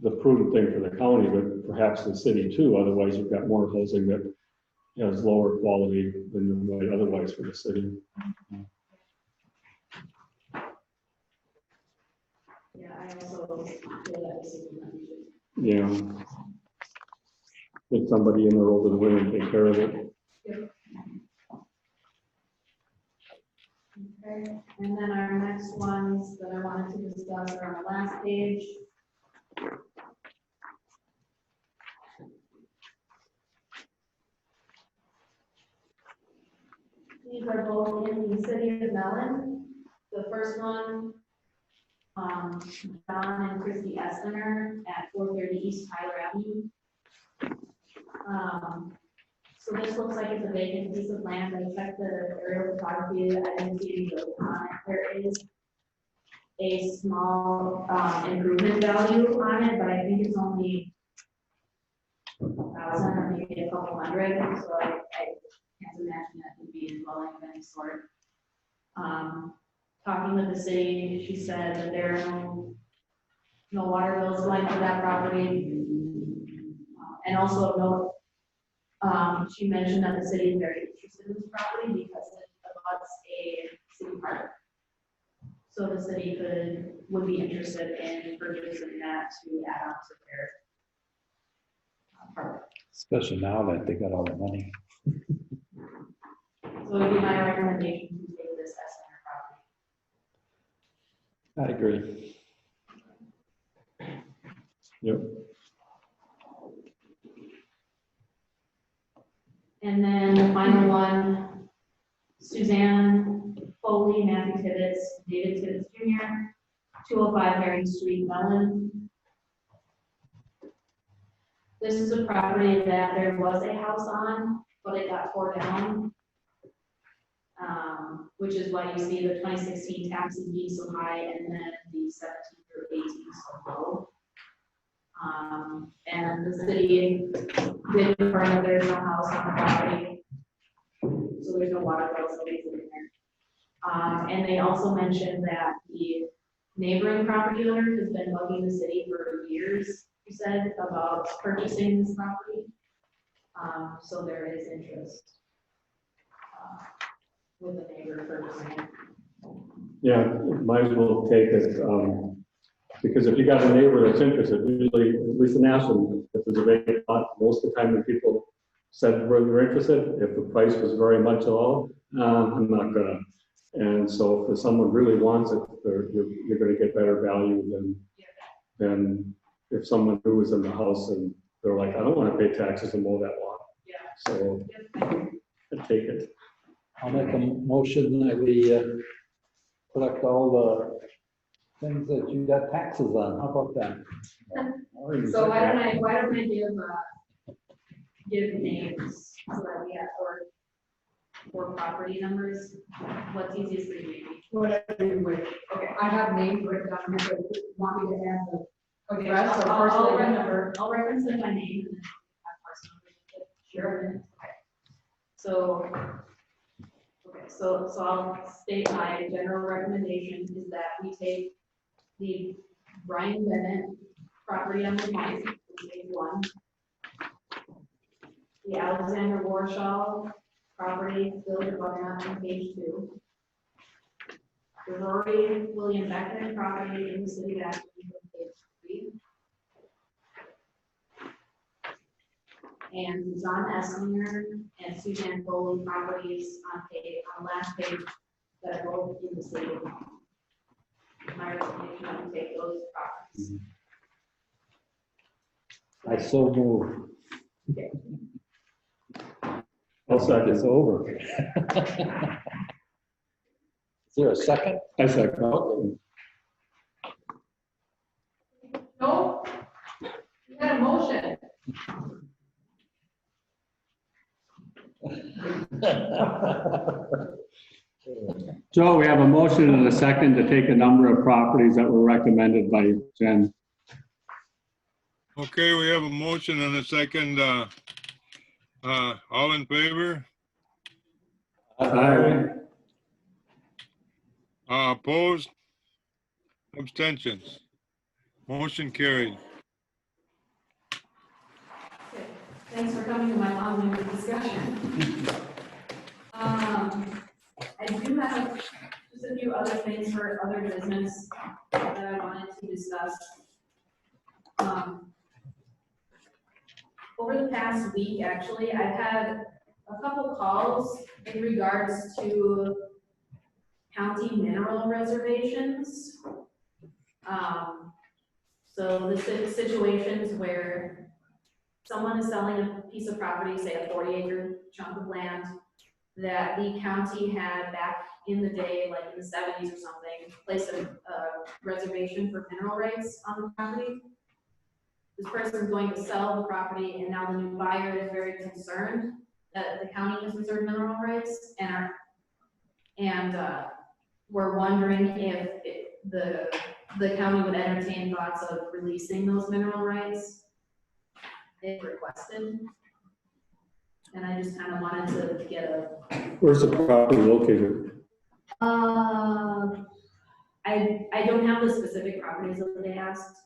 the prudent thing for the county, but perhaps the city too. Otherwise, you've got more housing that has lower quality than you might otherwise for the city. Yeah, I also feel that this is an issue. Yeah. Get somebody in there over the winter and take care of it. Okay, and then our next ones that I wanted to discuss are on the last page. These are both in the city of Mellon. The first one, John and Christy Estner at 430 East Tyler Avenue. So this looks like it's a vacant piece of land. I checked the aerial photography. I didn't see any building on it. There is a small improvement value on it, but I think it's only 1,000 or maybe a couple hundred. So I can't imagine that would be a dwelling of any sort. Talking with the city, she said that there are no water bills going to that property. And also no, she mentioned that the city is very interested in this property because it abuts a city park. So the city would be interested in purchasing that to add on to their park. Especially now that they got all the money. So it would be my recommendation to take this as center property. I agree. Yep. And then the final one, Suzanne Foley, Matthew Tibbetts, David Tibbetts Jr., 205 Herring Street, Mellon. This is a property that there was a house on, but it got torn down. Which is why you see the 2016 taxes being so high and then the 17 through 18 so low. And the city did confirm that there's no house on the property, so there's no water bills in there. And they also mentioned that the neighboring property owner has been bugging the city for years, he said, about purchasing this property. So there is interest with the neighbor purchasing it. Yeah, might as well take it, because if you got a neighbor that's interested, usually, at least in Ashland, if there's a vacant lot, most of the time when people said whether they're interested, if the price was very much low, I'm not gonna. And so if someone really wants it, you're gonna get better value than if someone who was in the house and they're like, I don't wanna pay taxes and mow that lawn. Yeah. So I take it. I'll make a motion that we collect all the things that you got taxes on. How about that? So why don't I give names so that we have four property numbers? What's easiest for you? Okay, I have names written down, if you want me to add the. Okay, rest or I'll reference them by name and then have parcel numbers. Sure. Okay. So I'll state my general recommendation is that we take the Brian Bennett property on the line, page 1. The Alexander Warshaw property, Village of Bucknott on page 2. The Rory William Beckman property in the city of Ashland on page 3. And John Esslinger and Suzanne Foley properties on the last page that are both in the city. My recommendation is to take those properties. I so move. I'll second. It's over. there a second? I second. Okay. No? You got a motion. Joe, we have a motion and a second to take a number of properties that were recommended by Jen. Okay, we have a motion and a second. All in favor? Aye. Opposed? Abstentions? Motion carried. Thanks for coming to my long-winded discussion. I do have just a few other things for other business that I wanted to discuss. Over the past week, actually, I've had a couple calls in regards to county mineral reservations. So the situations where someone is selling a piece of property, say a 40-acre chunk of land, that the county had back in the day, like in the 70s or something, placed a reservation for mineral rights on the property. This person is going to sell the property, and now the new buyer is very concerned that the county has reserved mineral rights, and we're wondering if the county would entertain thoughts of releasing those mineral rights if requested. And I just kind of wanted to get a. Where's the property located? I don't have the specific properties that they asked.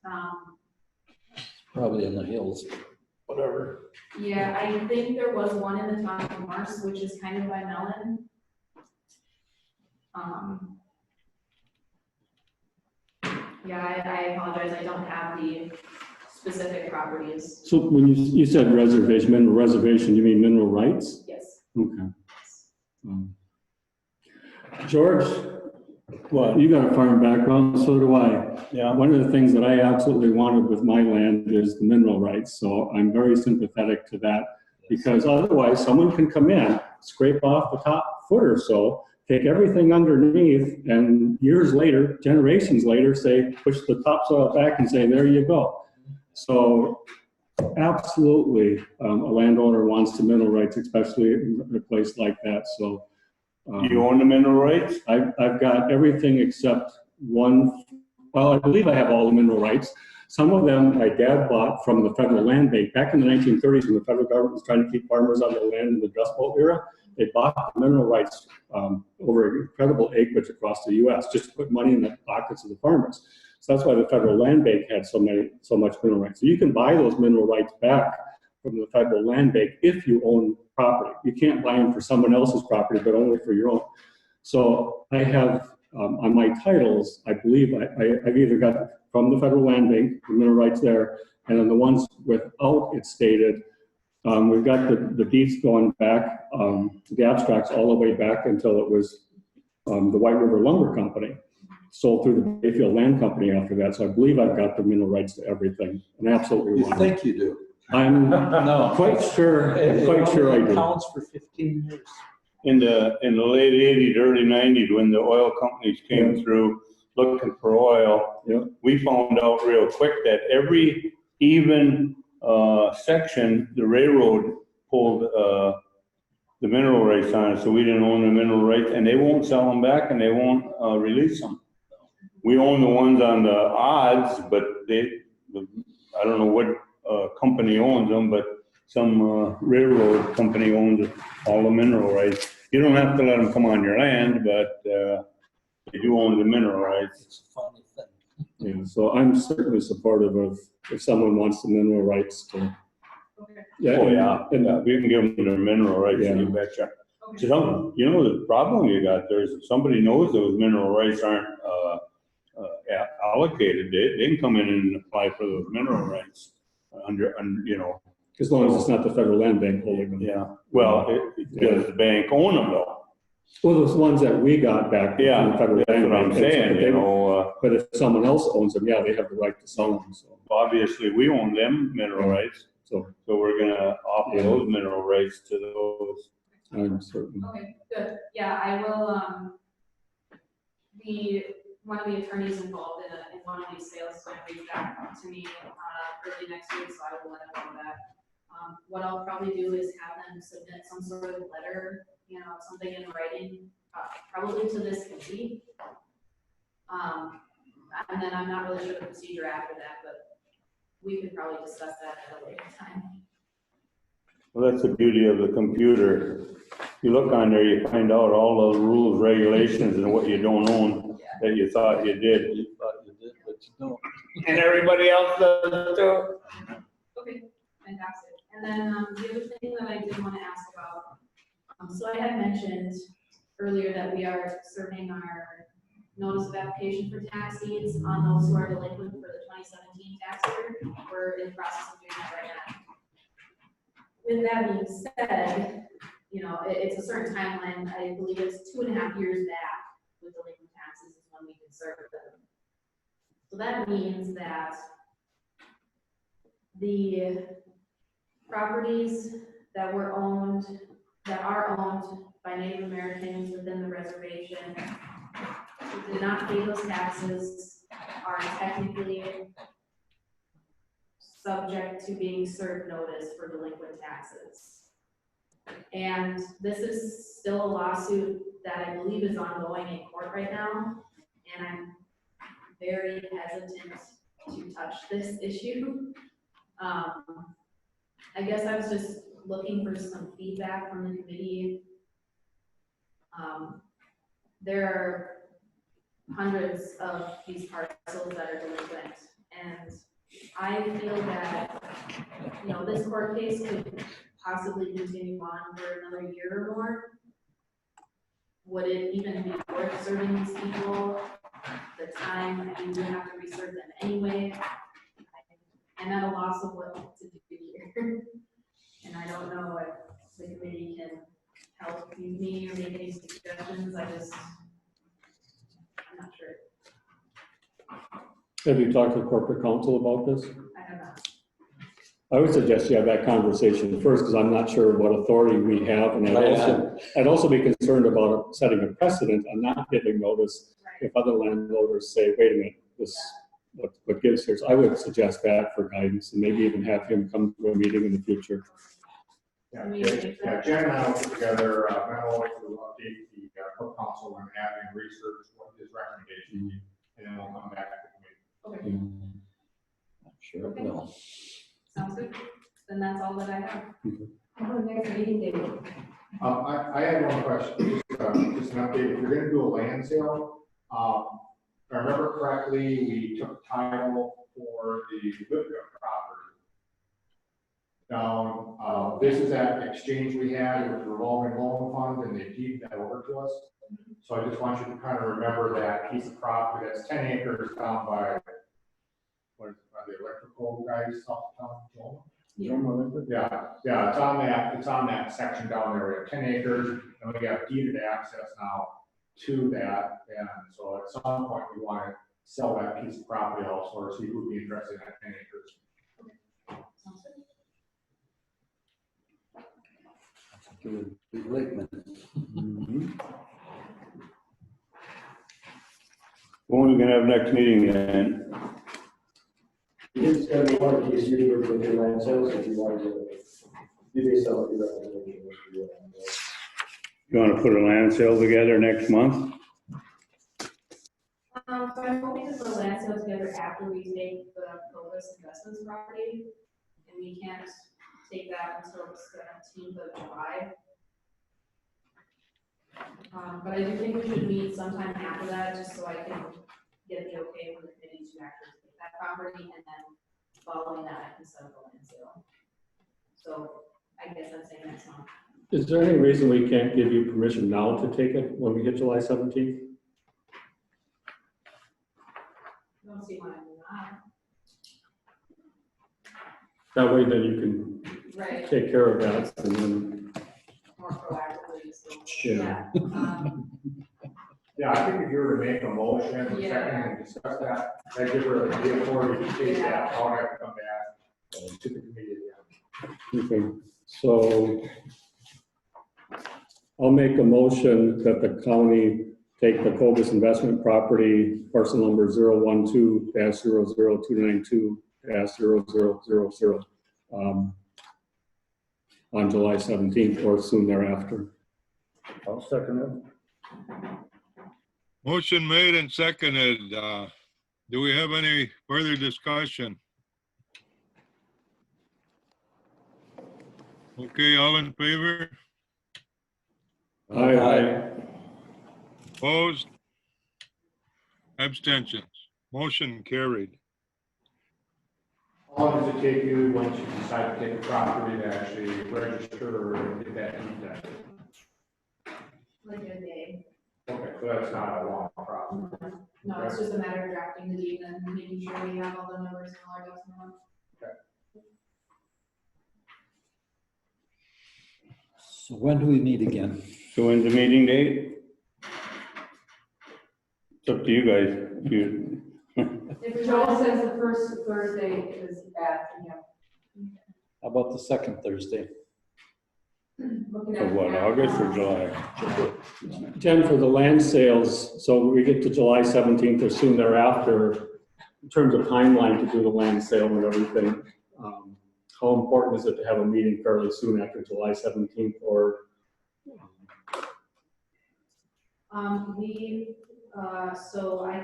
Probably in the hills, whatever. Yeah, I think there was one in the town of Mars, which is kind of by Mellon. Yeah, I apologize, I don't have the specific properties. So when you said reservation, mineral reservation, you mean mineral rights? Yes. Okay. George, What? you got a farm background, so do I. Yeah. One of the things that I absolutely wanted with my land is the mineral rights, so I'm very sympathetic to that, because otherwise someone can come in, scrape off the top foot or so, take everything underneath, and years later, generations later, say, push the topsoil back and say, there you go. So absolutely, a landowner wants the mineral rights, especially in a place like that, so. You own the mineral rights? I've got everything except one, well, I believe I have all the mineral rights. Some of them my dad bought from the Federal Land Bank. Back in the 1930s, when the federal government was trying to keep farmers on the land in the Dust Bowl era, they bought the mineral rights over incredible acreage across the U.S. just to put money in the pockets of the farmers. So that's why the Federal Land Bank had so much mineral rights. So you can buy those mineral rights back from the Federal Land Bank if you own property. You can't buy them for someone else's property, but only for your own. So I have, on my titles, I believe I've either got from the Federal Land Bank, the mineral rights there, and then the ones without it stated, we've got the deeds going back, the abstracts all the way back until it was the White River Lumber Company, sold through the Bayfield Land Company after that. So I believe I've got the mineral rights to everything, and absolutely. You think you do? I'm No. quite sure. It I do. counts for 15 years. In the late 80s, early 90s, when the oil companies came through looking for oil, we found out real quick that every even section, the railroad pulled the mineral rights on it, so we didn't own the mineral rights, and they won't sell them back and they won't release them. We own the ones on the odds, but I don't know what company owns them, but some railroad company owns all the mineral rights. You don't have to let them come on your land, but they do own the mineral rights. It's a funny thing. Yeah, so I'm certainly supportive of if someone wants the mineral rights to. Okay. Yeah, Oh, and yeah, we can give them their mineral rights, Yeah. you betcha. Okay. So, the problem you got there is if somebody knows those mineral rights aren't allocated, they can come in and apply for those mineral rights as long as it's not the Federal Land Bank holding them. Yeah, well, does the bank own them though? Well, those ones that we got back from Yeah, the Federal that's Land what I'm Bank. saying, But if someone else owns them, yeah, they have the right to sell them, so. obviously we own them mineral rights, So so we're gonna offer Yeah. those mineral rights to those. I'm certain. Okay, good. Yeah, I will, one of the attorneys involved in one of these sales is going to reach out to me, early next week, so I will let them know that. What I'll probably do is have them submit some sort of letter, something in writing, probably to this committee. And then I'm not really sure the procedure after that, but we could probably discuss that at a later time. Well, that's the beauty of the computer. You look on there, you find out all the rules, regulations, and what you don't own that you thought you did. You thought you did, but you don't. And everybody else does too. Okay, fantastic. And then the other thing that I did want to ask about, so I had mentioned earlier that we are serving our notice of application for tax deeds on those who are delinquent for the 2017 tax year. We're in the process of doing that right now. With that being said, it's a certain timeline. I believe it's 2.5 years back with delinquent taxes is when we can serve them. So that means that the properties that are owned by Native Americans within the reservation who did not pay those taxes are technically subject to being served notice for delinquent taxes. And this is still a lawsuit that I believe is ongoing in court right now, and I'm very hesitant to touch this issue. I guess I was just looking for some feedback from the committee. There are hundreds of these parcels that are delinquent, and I feel that, this court case could possibly continue on for another year or more. Would it even be worth serving these people the time? I mean, we have to reserve them anyway. I'm at a loss of what to do here. And I don't know if the committee can help me or make any suggestions. I'm not sure. Have you talked to corporate counsel about this? I have not. I would suggest you have that conversation first, because I'm not sure what authority we have, and I'd also be concerned about setting a precedent on not giving notice if other landowners say, wait a minute, this, what gives here. So I would suggest that for guidance, and maybe even have him come to a meeting in the future. Yeah, Jen and I will put together a memo to update the court counsel and have him research what his recommendation is, and then we'll come back to the committee. Okay. I'm sure it will. Sounds good. Then that's all that I have. Next meeting date. I had one question, just an update. If you're gonna do a land sale, if I remember correctly, we took title for the Whitfield property down, this is that exchange we had with the revolving loan fund, and they deeded that over to us. So I just want you to kind of remember that piece of property, that's 10 acres down by, what is it, by the electrical guys off the town? Yeah, it's on that section down there. We have 10 acres, and we have deeded access now to that. And so at some point, we want to sell that piece of property elsewhere, so you would be interested in that 10 acres. Sounds good. Big Lakeman. When are we gonna have next meeting then? It's gonna be one of these years with your land sales, if you want to, you may sell it, your recommendation. You wanna put a land sale together next month? So I'm hoping to put a land sale together after we take the Clovis Investments property, and we can't take that until the 17th of July. But I do think we should meet sometime after that, just so I can get the okay from the committee to actually take that property, and then following that, I can set up a land sale. So I guess I'm saying next month. Is there any reason we can't give you permission now to take it when we hit July 17th? I don't see why not. That way then you can Right, take care of that, and then, more proactively, so. Yeah. Yeah, I think if you were to make a motion and second and discuss that, that give her the authority to take that, I'll have to come back to the committee again. okay, so I'll make a motion that the county take the Cobus investment property, parcel number 012-00292-0000, on July 17th or soon thereafter. I'll second it. Motion made and seconded. Do we have any further discussion? Okay, all in favor? Aye. Opposed? Abstentions? Motion carried. How long does it take you, once you decide to take a property, to actually register or get that deed done? Like a day. Okay, so that's not a long process. No, it's just a matter of drafting the deed and making sure we have all the numbers and all our ducks in a row. So when do we meet again? So when's the meeting date? It's up to you guys. If you, If Joel says the first Thursday is bad for him. How about the second Thursday? Looking of at what, August or July? Jen, for the land sales, so we get to July 17th or soon thereafter, in terms of timeline to do the land sale and everything, how important is it to have a meeting fairly soon after July 17th or? So I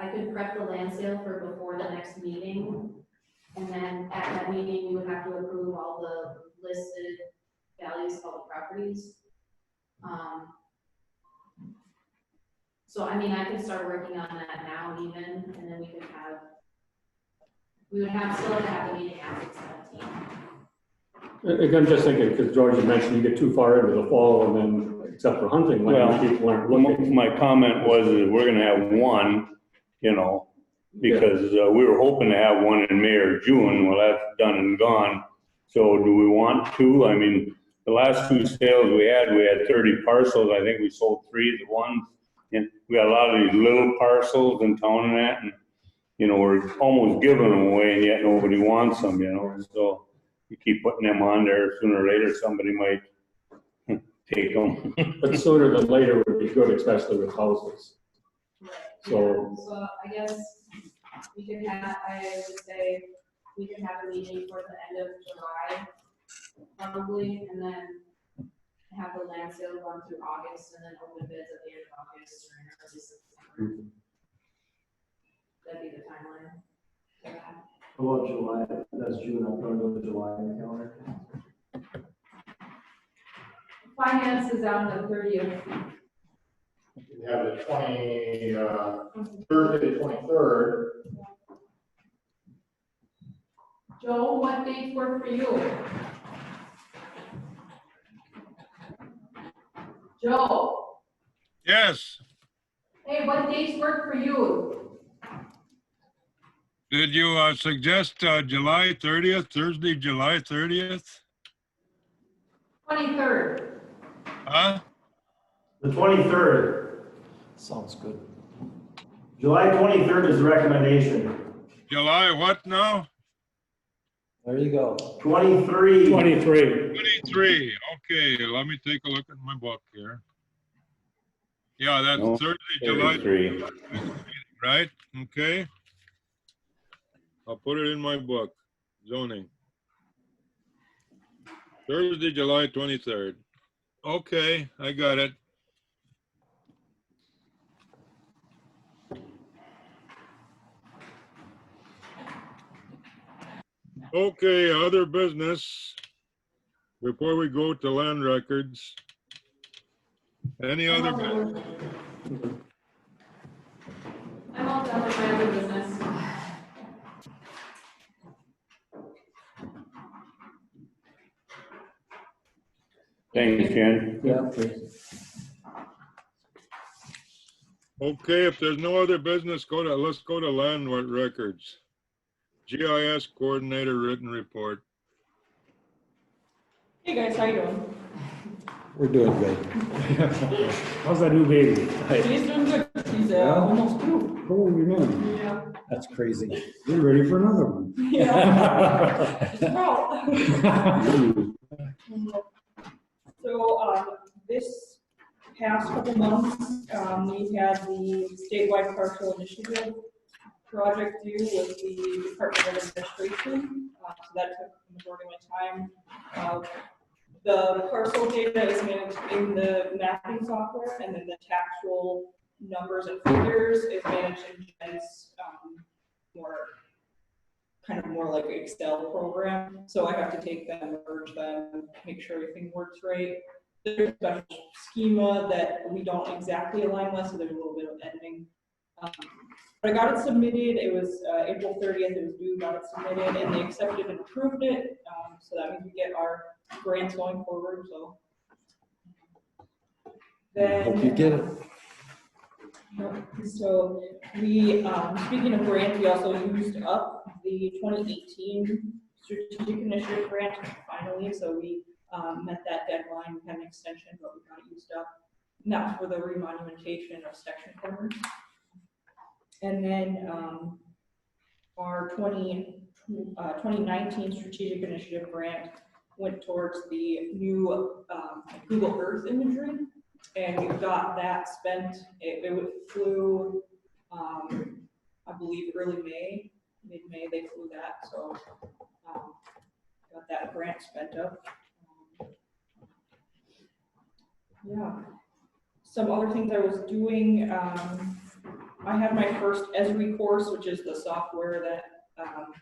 could prep the land sale for before the next meeting. And then at that meeting, we would have to approve all the listed values of all the properties. So I mean, I could start working on that now even, and then we would still have the meeting after the 17th. I'm just thinking, because George had mentioned you get too far into the fall and then, except for hunting, land, people aren't looking. My comment was that we're gonna have one, you know, because we were hoping to have one in May or June. Well, that's done and gone. So do we want two? I mean, the last two sales we had 30 parcels. I think we sold 3 at once. And we got a lot of these little parcels in town and that, and, you know, we're almost giving them away and yet nobody wants them, you know, and so you keep putting them on there, sooner or later, somebody might take them. But sooner than later would be good, especially with houses. So- So I guess we could have, I would say, we could have a meeting for the end of July, probably, and then have the land sale run through August, and then open bids at the end of August or in early September. That'd be the timeline for that. How about July? That's June, I'm going to go to July in the calendar. Finance is on the 30th. You have the Thursday, the 23rd. Joe, what dates work for you? Joe, Yes. hey, what dates work for you? Did you suggest July 30th, Thursday, July 30th? 23rd. Huh? The 23rd, Sounds good. July 23rd is the recommendation. July what now? There you go. 23. 23. 23. Okay, let me take a look at my book here. Yeah, that's No, Thursday, July 33. right? Okay. I'll put it in my book, zoning. Thursday, July 23rd. Okay, I got it. Okay, other business. Before we go to land records. Any other business? I'm all done with my other business. Thanks, Jen. Yeah. Okay, if there's no other business, let's go to land records. GIS coordinator written report. Hey guys, how you doing? We're doing good. How's that new baby? He's doing good. He's Yeah. almost 2. Holy man, Yeah. That's crazy. you're ready for another one. Yeah. Well. So, this past couple months, we've had the statewide parcel initiative project due with the Department of Administration. So that took the majority of my time. The parcel data is managed in the mapping software, and then the tax roll numbers and figures is managed in Jen's more like Excel program. So I have to take them, merge them, make sure everything works right. There's a special schema that we don't exactly align with, so there's a little bit of editing. But I got it submitted. It was April 30th. It was due. Got it submitted, and they accepted and approved it. So that means we get our grants going forward. So then, Hope you get it. So we, speaking of grants, we also used up the 2018 strategic initiative grant finally. So we met that deadline. We had an extension, but we got it used up. And that was for the remonumentation of section corners. And then our 2019 strategic initiative grant went towards the new Google Earth imagery, and we got that spent. It flew, I believe, early May, mid-May they flew that, so got that grant spent up. Yeah. Some other things I was doing, I had my first Esri course, which is the software that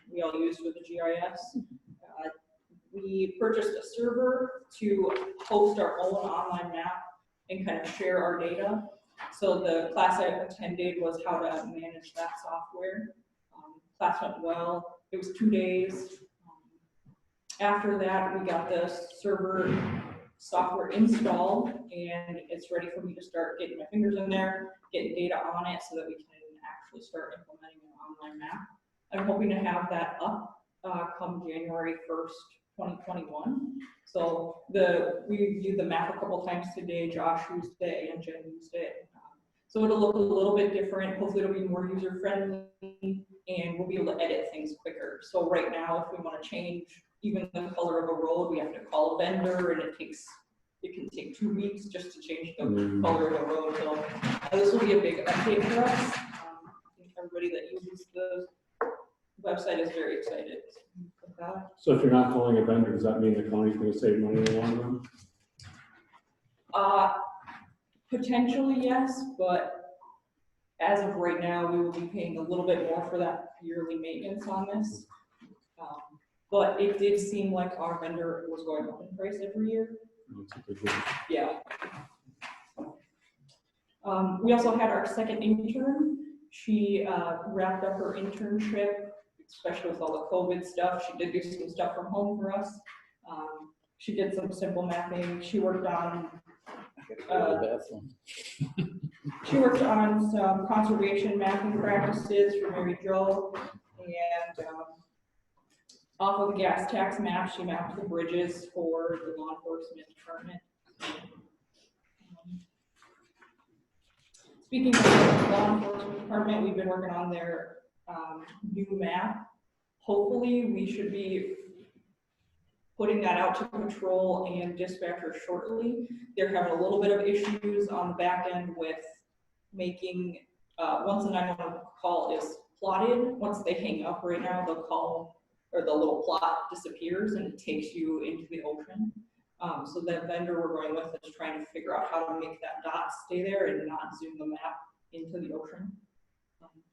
we all use for the GIS. We purchased a server to host our own online map and kind of share our data. So the class I attended was how to manage that software. Class went well. It was 2 days. After that, we got the server software installed, and it's ready for me to start getting my fingers in there, getting data on it so that we can actually start implementing an online map. I'm hoping to have that up come January 1st, 2021. So we reviewed the map a couple times today. Josh used it and Jen used it. So it'll look a little bit different. Hopefully it'll be more user-friendly, and we'll be able to edit things quicker. So right now, if we want to change even the color of a road, we have to call a vendor, and it can take 2 weeks just to change the color of the road. So this will be a big update for us. I think everybody that uses the website is very excited with that. So if you're not calling a vendor, does that mean the county's gonna save money in the long run? Potentially, yes, but as of right now, we will be paying a little bit more for that yearly maintenance on this. But it did seem like our vendor was going up in price every year. That's a good one. Yeah. We also had our second intern. She wrapped up her internship, especially with all the COVID stuff. She did do some stuff from home for us. She did some simple mapping. She worked on some conservation mapping practices for Mary Jo, and off of the gas tax map, she mapped the bridges for the law enforcement department. Speaking of the law enforcement department, we've been working on their new map. Hopefully, we should be putting that out to patrol and dispatchers shortly. They're having a little bit of issues on the back end with making, once the 911 call is plotted, once they hang up right now, they'll call, or the little plot disappears and it takes you into the ocean. So the vendor we're going with is trying to figure out how to make that dot stay there and not zoom the map into the ocean.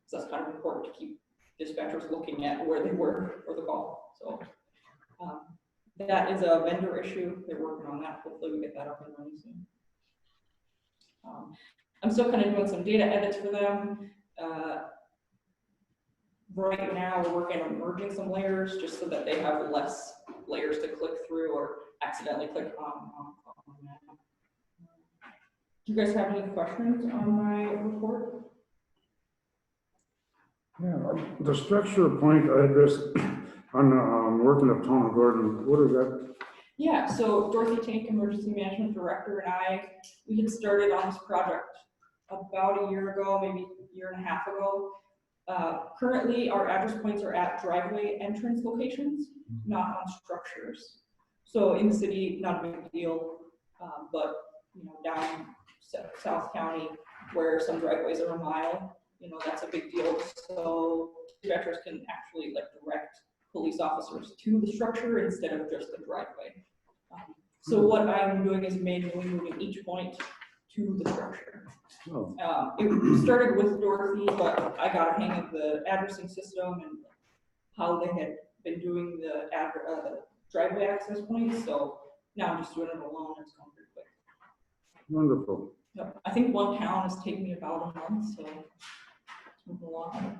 So that's kind of important to keep dispatchers looking at where they were for the call. So that is a vendor issue. They're working on that. Hopefully we get that up and running soon. I'm still kind of doing some data edits for them. Right now we're working on merging some layers just so that they have less layers to click through or accidentally click on that. Do you guys have any questions on my report? Yeah, the structure point address on working of Town of Gordon, what is that? Yeah, so Dorothy Tank, Emergency Management Director, and we had started on this project about a year ago, maybe a year and a half ago. Currently, our address points are at driveway entrance locations, not on structures. So in the city, not a big deal, but down South County, where some driveways are a mile, you know, that's a big deal. So dispatchers can actually like direct police officers to the structure instead of just the driveway. So what I'm doing is manually moving each point to the structure. Oh. It started with Dorothy, but I got a hang of the addressing system and how they had been doing the driveway access points, so now I'm just doing it alone, it's going pretty quick. Wonderful. Yep. I think one town has taken me about a month, so it's moving along.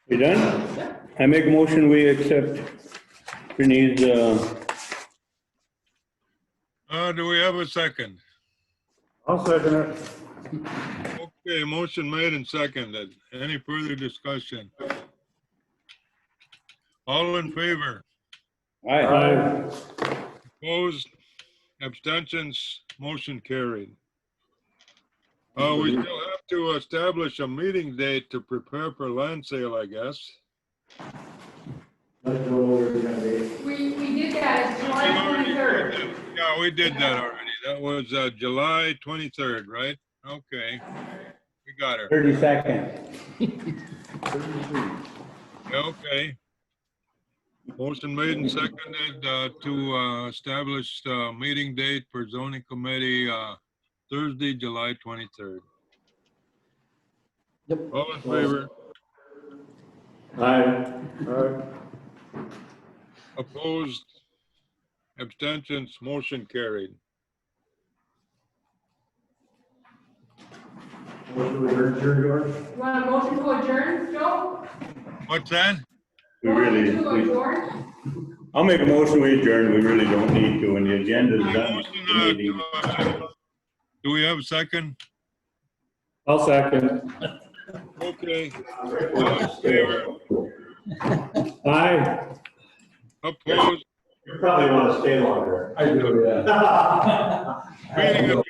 You done? I make a motion, we accept Renee's, Do we have a second? I'll second it. Okay, motion made and seconded. Any further discussion? All in favor? aye. Opposed? Abstentions? Motion carried. We still have to establish a meeting date to prepare for land sale, I guess. Let's go over the gonna be. We did that, it's July 23rd. Yeah, we did that already. That was July 23rd, right? Okay. We got her. 32nd. Okay. Motion made and seconded to establish meeting date for zoning committee Thursday, July 23rd. Yep. All in favor? Aye. All right. Opposed? Abstentions? Motion carried. Motion to adjourn, George? You want a motion to adjourn, Joe? What's that? We really, Motion to adjourn? I'll make a motion, we adjourn, we really don't need to, and the agenda's done. Motion, do we have a second? I'll second. Okay. All in favor? Aye. Opposed? You probably want to stay longer. I do, yeah. Meeting adjourned.